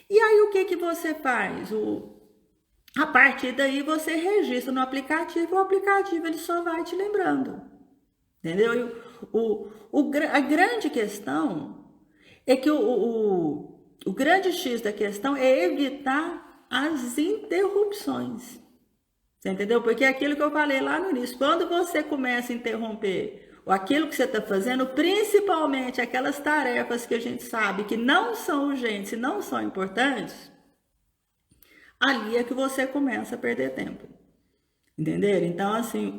E aí, o que você faz? A partir daí, você registra no aplicativo, o aplicativo ele só vai te lembrando, entendeu? A grande questão é que o grande X da questão é evitar as interrupções, você entendeu? Porque é aquilo que eu falei lá no início, quando você começa a interromper aquilo que você está fazendo, principalmente aquelas tarefas que a gente sabe que não são urgentes e não são importantes, ali é que você começa a perder tempo, entenderam? Então, assim,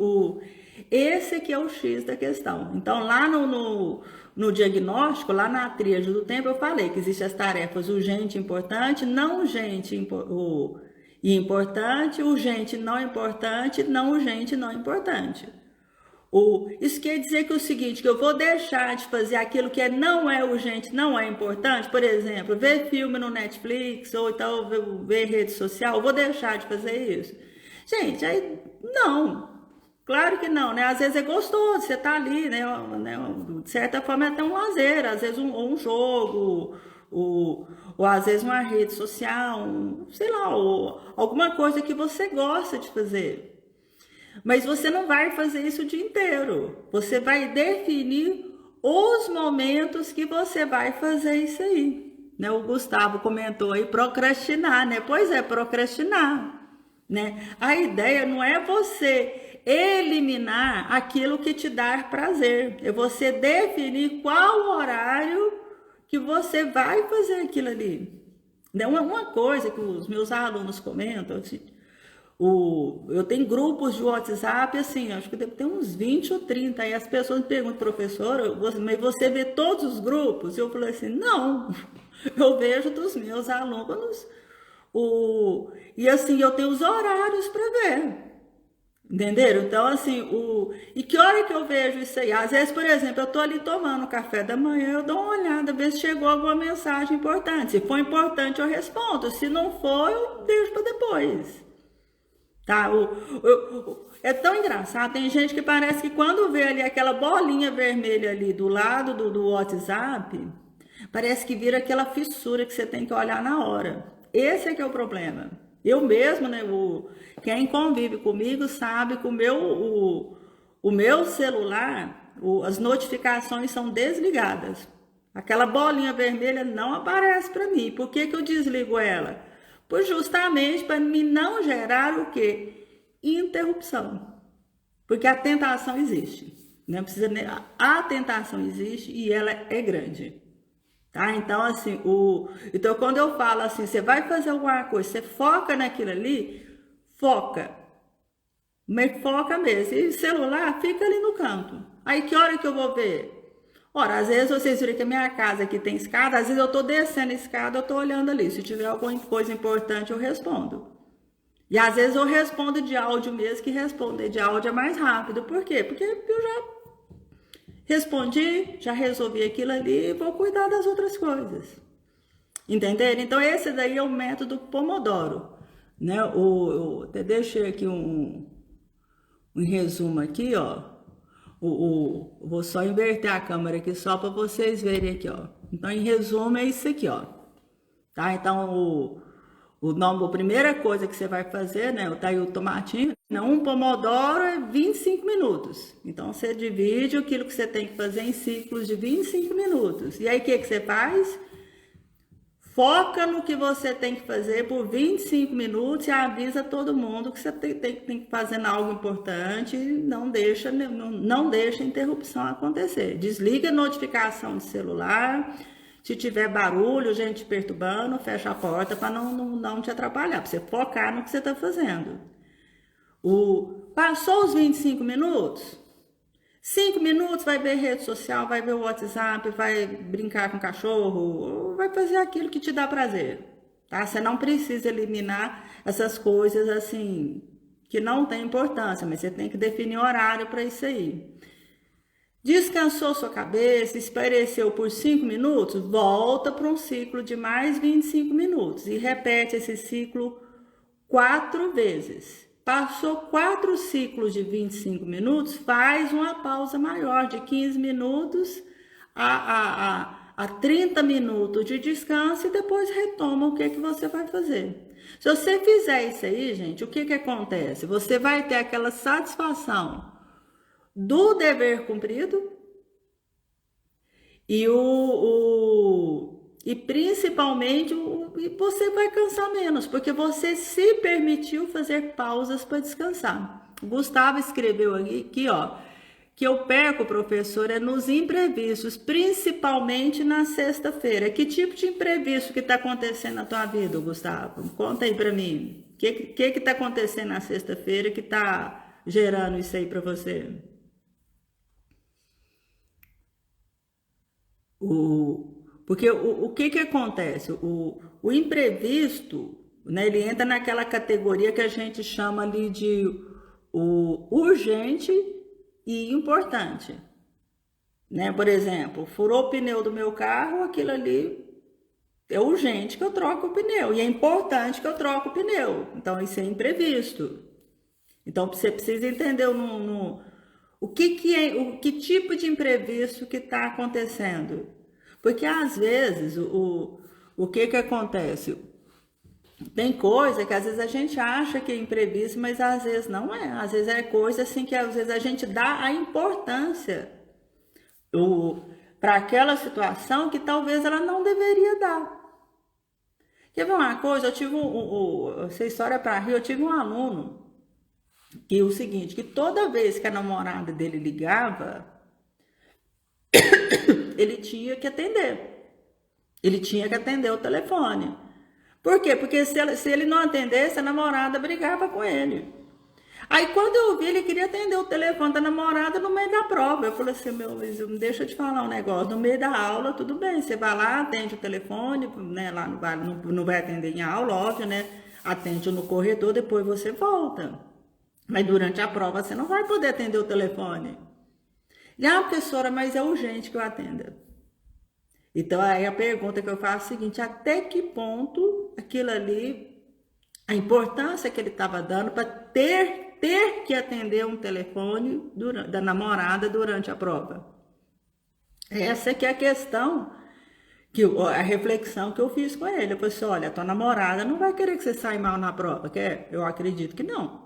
esse aqui é o X da questão. Então, lá no diagnóstico, lá na tríade do tempo, eu falei que existem as tarefas urgente, importante, não urgente e importante, urgente, não importante, não urgente, não importante. Isso quer dizer que é o seguinte, que eu vou deixar de fazer aquilo que não é urgente, não é importante, por exemplo, ver filme no Netflix, ou então ver rede social, eu vou deixar de fazer isso. Gente, aí não, claro que não, né? Às vezes é gostoso, você tá ali, né? De certa forma é até um lazer, às vezes um jogo, ou às vezes uma rede social, sei lá, alguma coisa que você gosta de fazer. Mas você não vai fazer isso o dia inteiro. Você vai definir os momentos que você vai fazer isso aí. Né? O Gustavo comentou aí, procrastinar, né? Pois é, procrastinar. Né? A ideia não é você eliminar aquilo que te dá prazer. É você definir qual horário que você vai fazer aquilo ali. Né? Uma coisa que os meus alunos comentam, assim, eu tenho grupos de WhatsApp, assim, acho que deve ter uns 20 ou 30, aí as pessoas me perguntam, professora, mas você vê todos os grupos? Eu falei assim, não, eu vejo dos meus alunos, e assim, eu tenho os horários para ver, entenderam? Então, assim, e que hora que eu vejo isso aí? Às vezes, por exemplo, eu tô ali tomando café da manhã, eu dou uma olhada, ver se chegou alguma mensagem importante, se for importante eu respondo, se não for, eu deixo para depois. Tá? É tão engraçado, tem gente que parece que quando vê ali aquela bolinha vermelha ali do lado do WhatsApp, parece que vira aquela fissura que você tem que olhar na hora. Esse é que é o problema. Eu mesmo, né, quem convive comigo sabe que o meu celular, as notificações são desligadas. Aquela bolinha vermelha não aparece para mim. Por que eu desligo ela? Pois justamente para me não gerar o quê? Interrupção. Porque a tentação existe. Não precisa, a tentação existe e ela é grande. Tá? Então, assim, então quando eu falo assim, você vai fazer alguma coisa, você foca naquilo ali, foca. Mas foca mesmo. E o celular fica ali no canto. Aí que hora que eu vou ver? Ora, às vezes vocês viram que a minha casa aqui tem escada, às vezes eu tô descendo a escada, eu tô olhando ali. Se tiver alguma coisa importante, eu respondo. E às vezes eu respondo de áudio mesmo, que responder de áudio é mais rápido. Por quê? Porque eu já respondi, já resolvi aquilo ali e vou cuidar das outras coisas. Entenderam? Então esse daí é o método Pomodoro. Né? Até deixei aqui um resumo aqui, ó. Vou só inverter a câmera aqui só para vocês verem aqui, ó. Então, em resumo, é isso aqui, ó. Tá? Então, a primeira coisa que você vai fazer, né? Tá aí o tomatinho, né? Um pomodoro é 25 minutos. Então, você divide aquilo que você tem que fazer em ciclos de 25 minutos. E aí, o que você faz? Foca no que você tem que fazer por 25 minutos e avisa todo mundo que você tem que fazer algo importante, não deixa interrupção acontecer. Desliga a notificação do celular, Se tiver barulho, gente perturbando, fecha a porta para não te atrapalhar, para você focar no que você está fazendo. Passou os 25 minutos? 5 minutos vai ver rede social, vai ver o WhatsApp, vai brincar com o cachorro, vai fazer aquilo que te dá prazer, tá? Você não precisa eliminar essas coisas assim que não tem importância, mas você tem que definir horário para isso aí. Descansou sua cabeça, espaireceu por 5 minutos, volta para um ciclo de mais 25 minutos e repete esse ciclo 4 vezes. Passou 4 ciclos de 25 minutos, faz uma pausa maior de 15 minutos a 30 minutos de descanso e depois retoma o que você vai fazer. Se você fizer isso aí, gente, o que acontece? Você vai ter aquela satisfação do dever cumprido e principalmente você vai cansar menos, porque você se permitiu fazer pausas para descansar. O Gustavo escreveu aqui, ó, que eu perco, professor, nos imprevistos, principalmente na sexta-feira. Que tipo de imprevisto que está acontecendo na tua vida, Gustavo? Conta aí para mim. O que está acontecendo na sexta-feira que está gerando isso aí para você? Porque o que acontece? O imprevisto, né, ele entra naquela categoria que a gente chama ali de urgente e importante. Né? Por exemplo, furou o pneu do meu carro, aquilo ali é urgente que eu troque o pneu. E é importante que eu troque o pneu. Então, isso é imprevisto. Então, você precisa entender o que tipo de imprevisto que está acontecendo. Porque, às vezes, o que acontece? Tem coisa que, às vezes, a gente acha que é imprevisto, mas, às vezes, não é. Às vezes, é coisa, assim, que, às vezes, a gente dá a importância para aquela situação que, talvez, ela não deveria dar. Quer ver uma coisa? Eu tive essa história para rir, eu tive um aluno que o seguinte, que toda vez que a namorada dele ligava, ele tinha que atender. Ele tinha que atender o telefone. Por quê? Porque se ele não atendesse, a namorada brigava com ele. Aí quando eu vi, ele queria atender o telefone da namorada no meio da prova. Eu falei assim, deixa eu te falar um negócio. No meio da aula, tudo bem. Você vai lá, atende o telefone, né? Lá não vai atender em aula, óbvio, né? Atende no corredor, depois você volta. Mas durante a prova você não vai poder atender o telefone. E professora, mas é urgente que eu atenda. Então aí a pergunta que eu faço é a seguinte, até que ponto aquilo ali, a importância que ele estava dando para ter que atender um telefone da namorada durante a prova? Essa que é a questão, a reflexão que eu fiz com ele. Eu falei assim, olha, a tua namorada não vai querer que você saia mal na prova, quer? Eu acredito que não.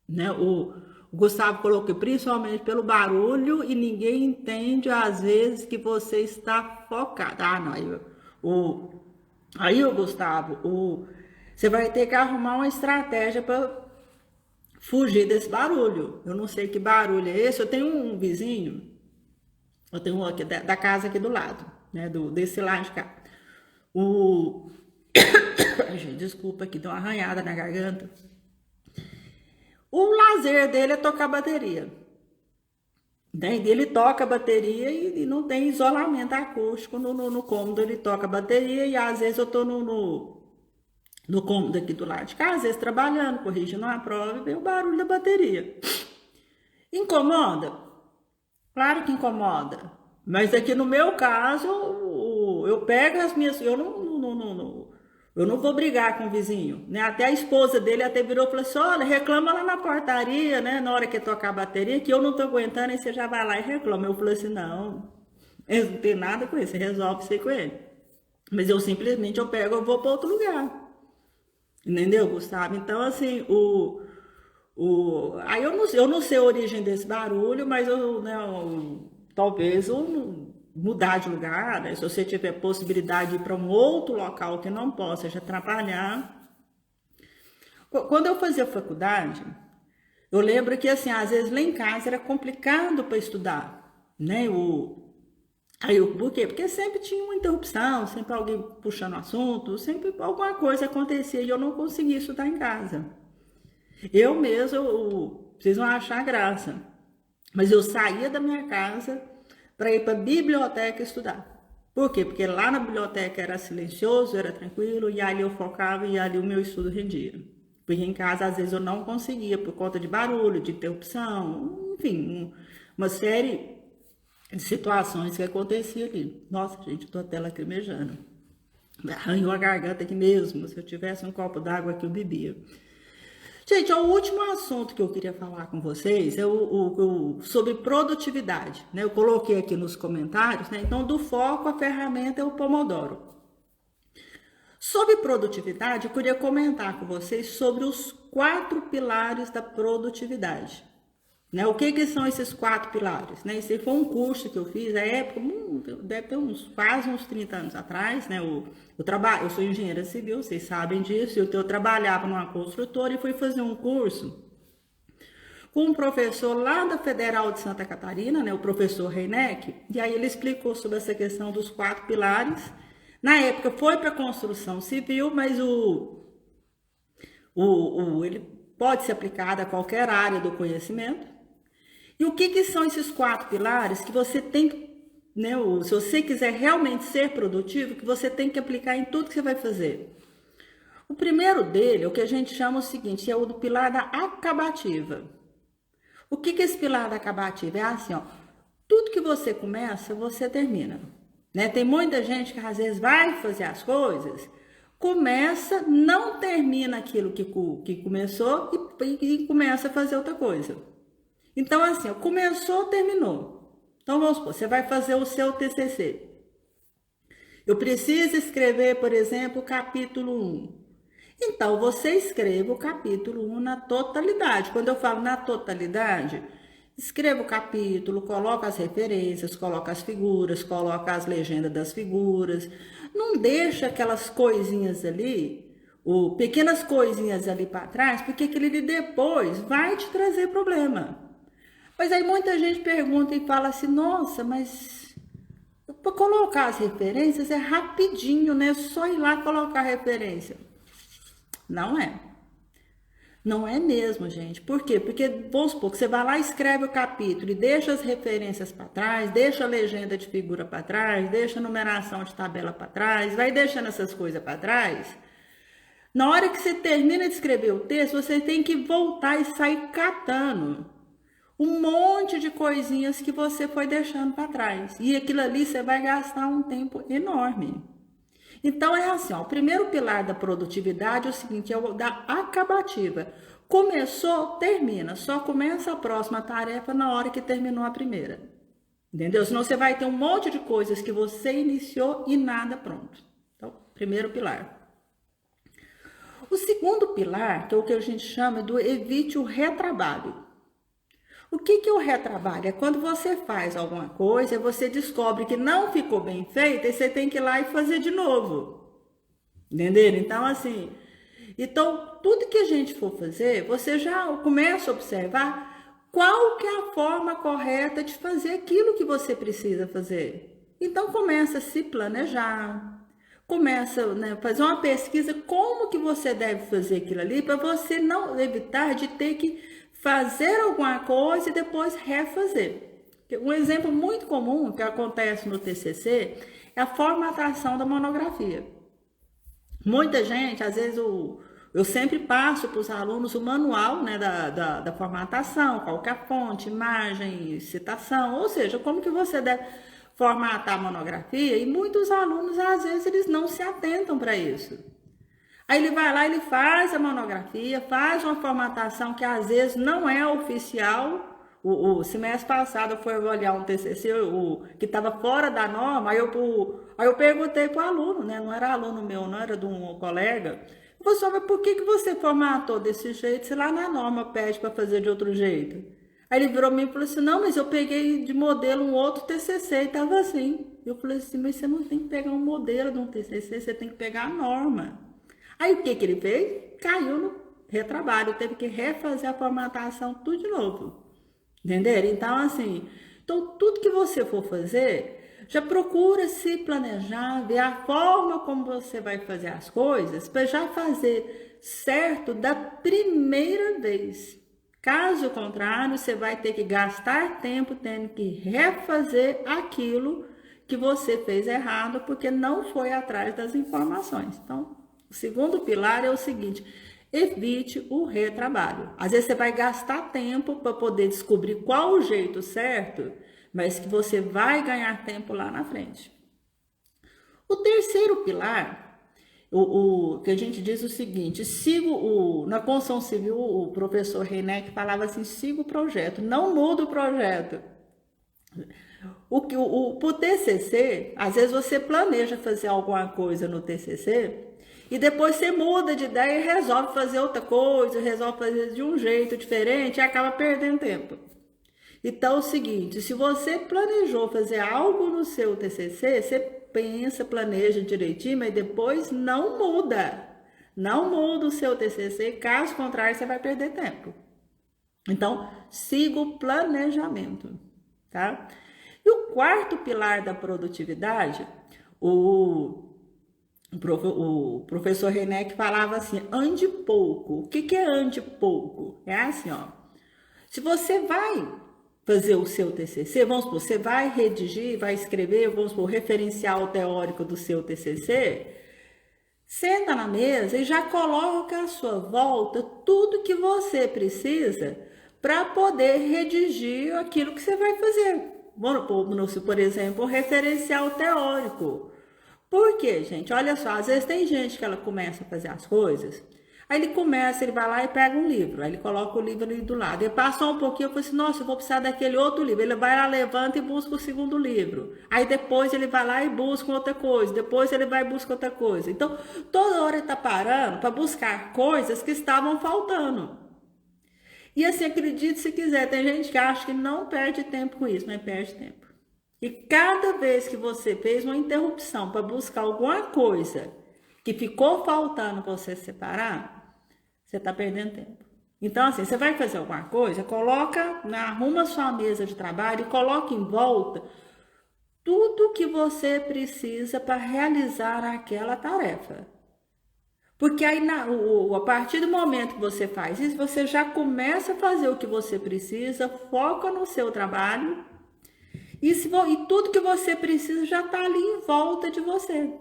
Né? O Gustavo colocou principalmente pelo barulho e ninguém entende às vezes que você está focado. Aí, Gustavo, você vai ter que arrumar uma estratégia para fugir desse barulho. Eu não sei que barulho é esse. Eu tenho um vizinho, eu tenho um aqui da casa aqui do lado, né? Desse lado de cá. Gente, desculpa aqui, deu uma arranhada na garganta. O lazer dele é tocar bateria. Né? Ele toca bateria e não tem isolamento acústico no cômodo. Ele toca bateria e às vezes eu tô no cômodo aqui do lado de cá, às vezes trabalhando, corrigindo uma prova e vem o barulho da bateria. Incomoda? Claro que incomoda. Mas aqui no meu caso, eu pego as minhas... Eu não vou brigar com o vizinho, né? Até a esposa dele até virou e falou assim, olha, reclama lá na portaria, né? Na hora que tocar a bateria, que eu não tô aguentando, aí você já vai lá e reclama. Eu falei assim, não tem nada com isso, você resolve isso aí com ele. Mas eu simplesmente, eu vou para outro lugar. Entendeu, Gustavo? Então, assim, aí eu não sei a origem desse barulho, mas talvez mudar de lugar, né? Se você tiver possibilidade de ir para um outro local que não possa te atrapalhar. Quando eu fazia faculdade, eu lembro que, assim, às vezes lá em casa era complicado para estudar, né? Aí, por quê? Porque sempre tinha uma interrupção, sempre alguém puxando o assunto, sempre alguma coisa acontecia e eu não conseguia estudar em casa. Eu mesmo, vocês vão achar graça, mas eu saía da minha casa para ir para a biblioteca estudar. Por quê? Porque lá na biblioteca era silencioso, era tranquilo, e ali eu focava e ali o meu estudo rendia. Porque em casa, às vezes, eu não conseguia por conta de barulho, de interrupção, enfim, uma série de situações que acontecia ali. Nossa, gente, eu tô até lacrimejando. Arranhou a garganta aqui mesmo. Se eu tivesse um copo d'água aqui, eu bebia. Gente, o último assunto que eu queria falar com vocês é sobre produtividade, né? Eu coloquei aqui nos comentários, né? Então, do foco, a ferramenta é o Pomodoro. Sobre produtividade, eu queria comentar com vocês sobre os 4 pilares da produtividade. Né? O que são esses 4 pilares? Né? Esse foi um curso que eu fiz na época, deve ter quase uns 30 anos atrás. Né? Eu sou engenheira civil, vocês sabem disso. Eu trabalhava numa construtora e fui fazer um curso com um professor lá da Federal de Santa Catarina, né? O professor Reineck, e aí ele explicou sobre essa questão dos 4 pilares. Na época foi para construção civil, mas ele pode ser aplicado a qualquer área do conhecimento. E o que são esses 4 pilares que você tem, né, se você quiser realmente ser produtivo, que você tem que aplicar em tudo que você vai fazer? O primeiro dele é o que a gente chama o seguinte, é o do pilar da acabativa. O que é esse pilar da acabativa? É assim, ó, tudo que você começa, você termina. Né? Tem muita gente que às vezes vai fazer as coisas, começa, não termina aquilo que começou e começa a fazer outra coisa. Então, assim, começou, terminou. Então, vamos supor, você vai fazer o seu TCC. Eu preciso escrever, por exemplo, o capítulo 1. Então, você escreva o capítulo 1 na totalidade. Quando eu falo na totalidade, escreva o capítulo, coloca as referências, coloca as figuras, coloca as legendas das figuras. Não deixa aquelas coisinhas ali, ou pequenas coisinhas ali para trás, porque aquele ali depois vai te trazer problema. Mas aí muita gente pergunta e fala assim, nossa, mas para colocar as referências é rapidinho, né? É só ir lá colocar a referência. Não é. Não é mesmo, gente. Por quê? Porque, vamos supor, que você vai lá, escreve o capítulo e deixa as referências para trás, deixa a legenda de figura para trás, deixa a numeração de tabela para trás, vai deixando essas coisas para trás. Na hora que você termina de escrever o texto, você tem que voltar e sair catando um monte de coisinhas que você foi deixando para trás. E aquilo ali você vai gastar um tempo enorme. Então é assim, ó, o primeiro pilar da produtividade é o seguinte, é o da acabativa. Começou, termina. Só começa a próxima tarefa na hora que terminou a primeira. Entendeu? Senão você vai ter um monte de coisas que você iniciou e nada pronto. Então, primeiro pilar. O segundo pilar, que é o que a gente chama do evite o retrabalho. O que é o retrabalho? É quando você faz alguma coisa, você descobre que não ficou bem feita e você tem que ir lá e fazer de novo. Entenderam? Então, assim, tudo que a gente for fazer, você já começa a observar qual que é a forma correta de fazer aquilo que você precisa fazer. Então, começa a se planejar, começa a fazer uma pesquisa como que você deve fazer aquilo ali para você não evitar de ter que fazer alguma coisa e depois refazer. Um exemplo muito comum que acontece no TCC é a formatação da monografia. Muita gente, às vezes, eu sempre passo para os alunos o manual, né, da formatação, qual que é a fonte, imagem, citação, ou seja, como que você deve formatar a monografia, e muitos alunos, às vezes, eles não se atentam para isso. Aí ele vai lá, ele faz a monografia, faz uma formatação que às vezes não é oficial. O semestre passado eu fui olhar um TCC que estava fora da norma, aí eu perguntei para o aluno, né? Não era aluno meu, não era de um colega. Eu falei, mas por que você formatou desse jeito, se lá na norma pede para fazer de outro jeito? Aí ele virou para mim e falou assim, não, mas eu peguei de modelo um outro TCC e estava assim. Eu falei assim, mas você não tem que pegar um modelo de um TCC, você tem que pegar a norma. Aí o que ele fez? Caiu no retrabalho, teve que refazer a formatação tudo de novo. Entenderam? Então, assim, tudo que você for fazer, já procura se planejar, ver a forma como você vai fazer as coisas, para já fazer certo da primeira vez. Caso contrário, você vai ter que gastar tempo tendo que refazer aquilo que você fez errado, porque não foi atrás das informações. Então, o segundo pilar é o seguinte: evite o retrabalho. Às vezes você vai gastar tempo para poder descobrir qual o jeito certo, mas que você vai ganhar tempo lá na frente. O terceiro pilar, que a gente diz o seguinte: na construção civil, o professor Reineck falava assim: siga o projeto, não muda o projeto. Pro TCC, às vezes você planeja fazer alguma coisa no TCC e depois você muda de ideia e resolve fazer outra coisa, resolve fazer de um jeito diferente e acaba perdendo tempo. Então é o seguinte: se você planejou fazer algo no seu TCC, você pensa, planeja direitinho, mas depois não muda. Não muda o seu TCC, caso contrário você vai perder tempo. Então, siga o planejamento, tá? E o quarto pilar da produtividade, o professor Reineck falava assim: ande pouco. O que é ande pouco? É assim, ó. Se você vai fazer o seu TCC, vamos supor, você vai redigir, vai escrever, vamos supor, o referencial teórico do seu TCC, senta na mesa e já coloca à sua volta tudo que você precisa para poder redigir aquilo que você vai fazer. Por exemplo, um referencial teórico. Por quê, gente? Olha só, às vezes tem gente que ela começa a fazer as coisas, aí ele vai lá e pega um livro, aí ele coloca o livro ali do lado, ele passou um pouquinho, eu falei assim: nossa, eu vou precisar daquele outro livro. Ele vai lá, levanta e busca o segundo livro, aí depois ele vai lá e busca outra coisa, depois ele vai e busca outra coisa. Então, toda hora ele tá parando para buscar coisas que estavam faltando. E assim, acredite se quiser, tem gente que acha que não perde tempo com isso, mas perde tempo. E cada vez que você fez uma interrupção para buscar alguma coisa que ficou faltando para você separar, você está perdendo tempo. Então, assim, você vai fazer alguma coisa, arruma sua mesa de trabalho e coloca em volta tudo que você precisa para realizar aquela tarefa. Porque aí, a partir do momento que você faz isso, você já começa a fazer o que você precisa, foca no seu trabalho, e tudo que você precisa já está ali em volta de você.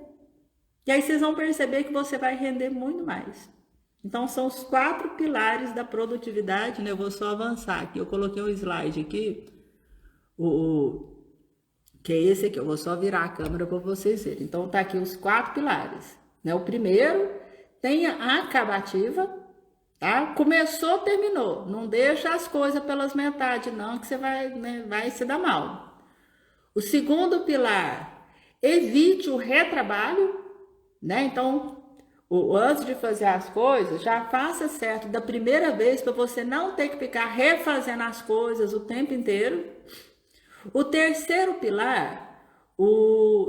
E aí vocês vão perceber que você vai render muito mais. Então, são os 4 pilares da produtividade, né? Eu vou só avançar aqui. Eu coloquei um slide aqui, que é esse aqui. Eu vou só virar a câmera para vocês verem. Então, tá aqui os 4 pilares, né? O primeiro, tenha a acabativa, tá? Começou, terminou. Não deixa as coisas pelas metades, não, que você vai se dar mal. O segundo pilar, evite o retrabalho, né? Então, antes de fazer as coisas, já faça certo da primeira vez para você não ter que ficar refazendo as coisas o tempo inteiro. O terceiro pilar,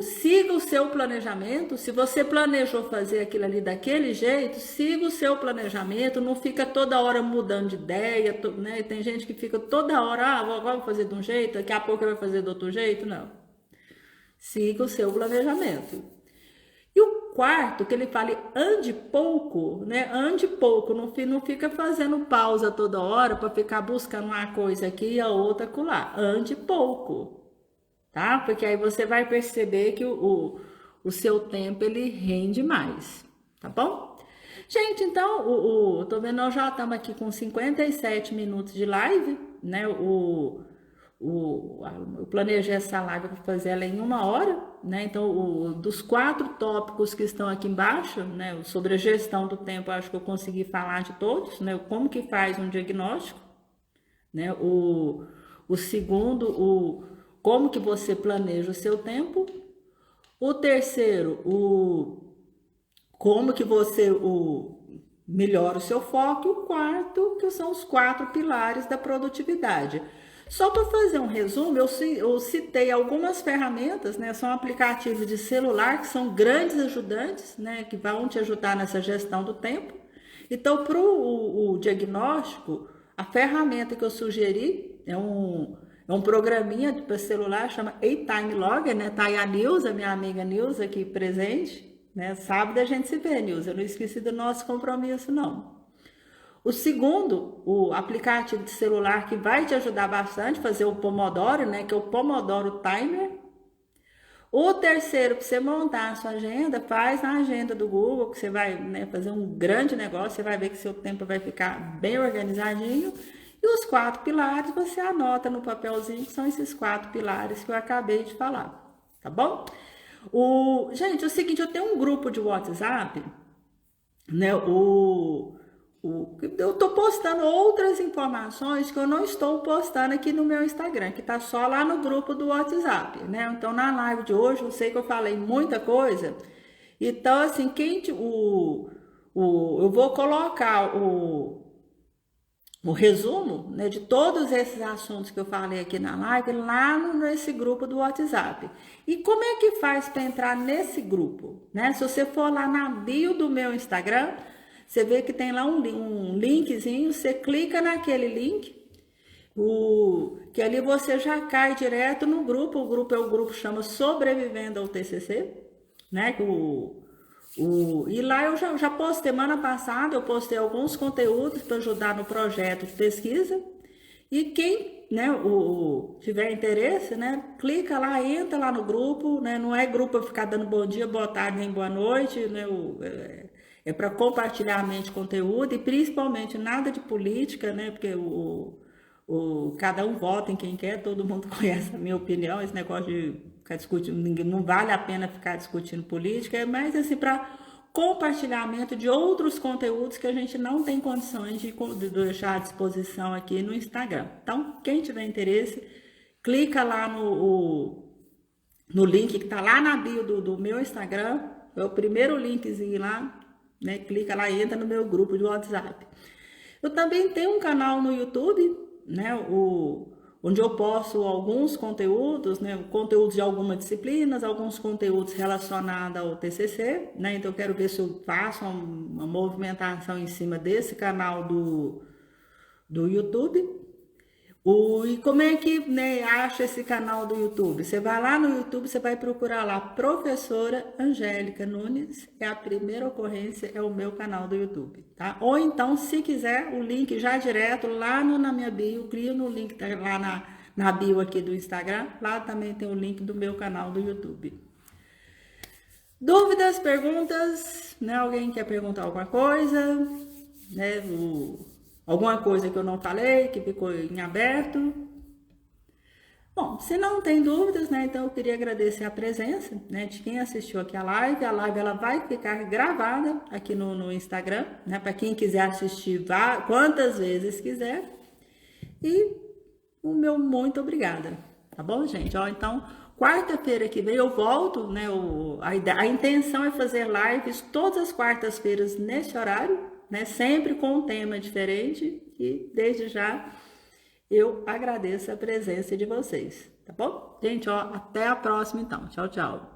siga o seu planejamento. Se você planejou fazer aquilo ali daquele jeito, siga o seu planejamento, não fica toda hora mudando de ideia, né? Tem gente que fica toda hora, agora vou fazer de um jeito, daqui a pouco vai fazer do outro jeito. Não. Siga o seu planejamento. E o quarto, que ele fala, ande pouco, né? Ande pouco, não fica fazendo pausa toda hora para ficar buscando uma coisa aqui e a outra acolá. Ande pouco. Tá? Porque aí você vai perceber que o seu tempo, ele rende mais, tá bom? Gente, então, tô vendo, nós já estamos aqui com 57 minutos de live, né? Eu planejei essa live para fazer ela em 1 hora, né? Então, dos 4 tópicos que estão aqui embaixo, né? Sobre a gestão do tempo, acho que eu consegui falar de todos, né? Como que faz um diagnóstico, né? O segundo, como que você planeja o seu tempo. O terceiro, como que você melhora o seu foco. E o quarto, que são os 4 pilares da produtividade. Só para fazer um resumo, eu citei algumas ferramentas, né? São aplicativos de celular que são grandes ajudantes, né? Que vão te ajudar nessa gestão do tempo. Então, para o diagnóstico, a ferramenta que eu sugeri É um programinha para celular, chama A-Time Logger, né? Tá aí a Nilza, minha amiga Nilza aqui presente, né? Sábado a gente se vê, Nilza. Eu não esqueci do nosso compromisso, não. O segundo, o aplicativo de celular que vai te ajudar bastante a fazer o Pomodoro, né? Que é o Pomodoro Timer. O terceiro, para você montar a sua agenda, faz na agenda do Google, que você vai, né, fazer um grande negócio, você vai ver que seu tempo vai ficar bem organizadinho. E os 4 pilares você anota no papelzinho, que são esses 4 pilares que eu acabei de falar, tá bom? Gente, é o seguinte, eu tenho um grupo de WhatsApp, né? Eu tô postando outras informações que eu não estou postando aqui no meu Instagram, que tá só lá no grupo do WhatsApp, né? Então, na live de hoje, eu sei que eu falei muita coisa. Então, assim, eu vou colocar o resumo, né, de todos esses assuntos que eu falei aqui na live lá nesse grupo do WhatsApp. E como é que faz para entrar nesse grupo, né? Se você for lá na bio do meu Instagram, você vê que tem lá um linkzinho, você clica naquele link, que ali você já cai direto no grupo. O grupo chama Sobrevivendo ao TCC, né? E lá eu já postei, semana passada, eu postei alguns conteúdos para ajudar no projeto de pesquisa. E quem, né, tiver interesse, né, clica lá, entra lá no grupo, né? Não é grupo para ficar dando bom dia, boa tarde, nem boa noite, né? É para compartilhamento de conteúdo e principalmente nada de política, né? Porque cada um vota em quem quer, todo mundo conhece a minha opinião. Esse negócio de ficar discutindo, não vale a pena ficar discutindo política, é mais assim para compartilhamento de outros conteúdos que a gente não tem condições de deixar à disposição aqui no Instagram. Então, quem tiver interesse, clica lá no link que está lá na bio do meu Instagram, é o primeiro linkzinho lá, né? Clica lá e entra no meu grupo de WhatsApp. Eu também tenho um canal no YouTube, né? Onde eu posto alguns conteúdos, né? Conteúdos de algumas disciplinas, alguns conteúdos relacionados ao TCC, né? Então eu quero ver se eu faço uma movimentação em cima desse canal do YouTube. E como é que, né, acha esse canal do YouTube? Você vai lá no YouTube, você vai procurar lá Professora Angélica Nunes, é a primeira ocorrência, é o meu canal do YouTube, tá? Ou então, se quiser, o link já direto lá na minha bio, cria no link tá lá na bio aqui do Instagram, lá também tem o link do meu canal do YouTube. Dúvidas, perguntas, né? Alguém quer perguntar alguma coisa, né? Alguma coisa que eu não falei, que ficou em aberto? Bom, se não tem dúvidas, né? Então eu queria agradecer a presença, né, de quem assistiu aqui a live. A live ela vai ficar gravada aqui no Instagram, né? Para quem quiser assistir quantas vezes quiser. E o meu muito obrigada, tá bom, gente? Ó, então, quarta-feira que vem eu volto, né? A intenção é fazer lives todas as quartas-feiras nesse horário, né? Sempre com um tema diferente, e desde já eu agradeço a presença de vocês, tá bom? Gente, ó, até a próxima então. Tchau, tchau.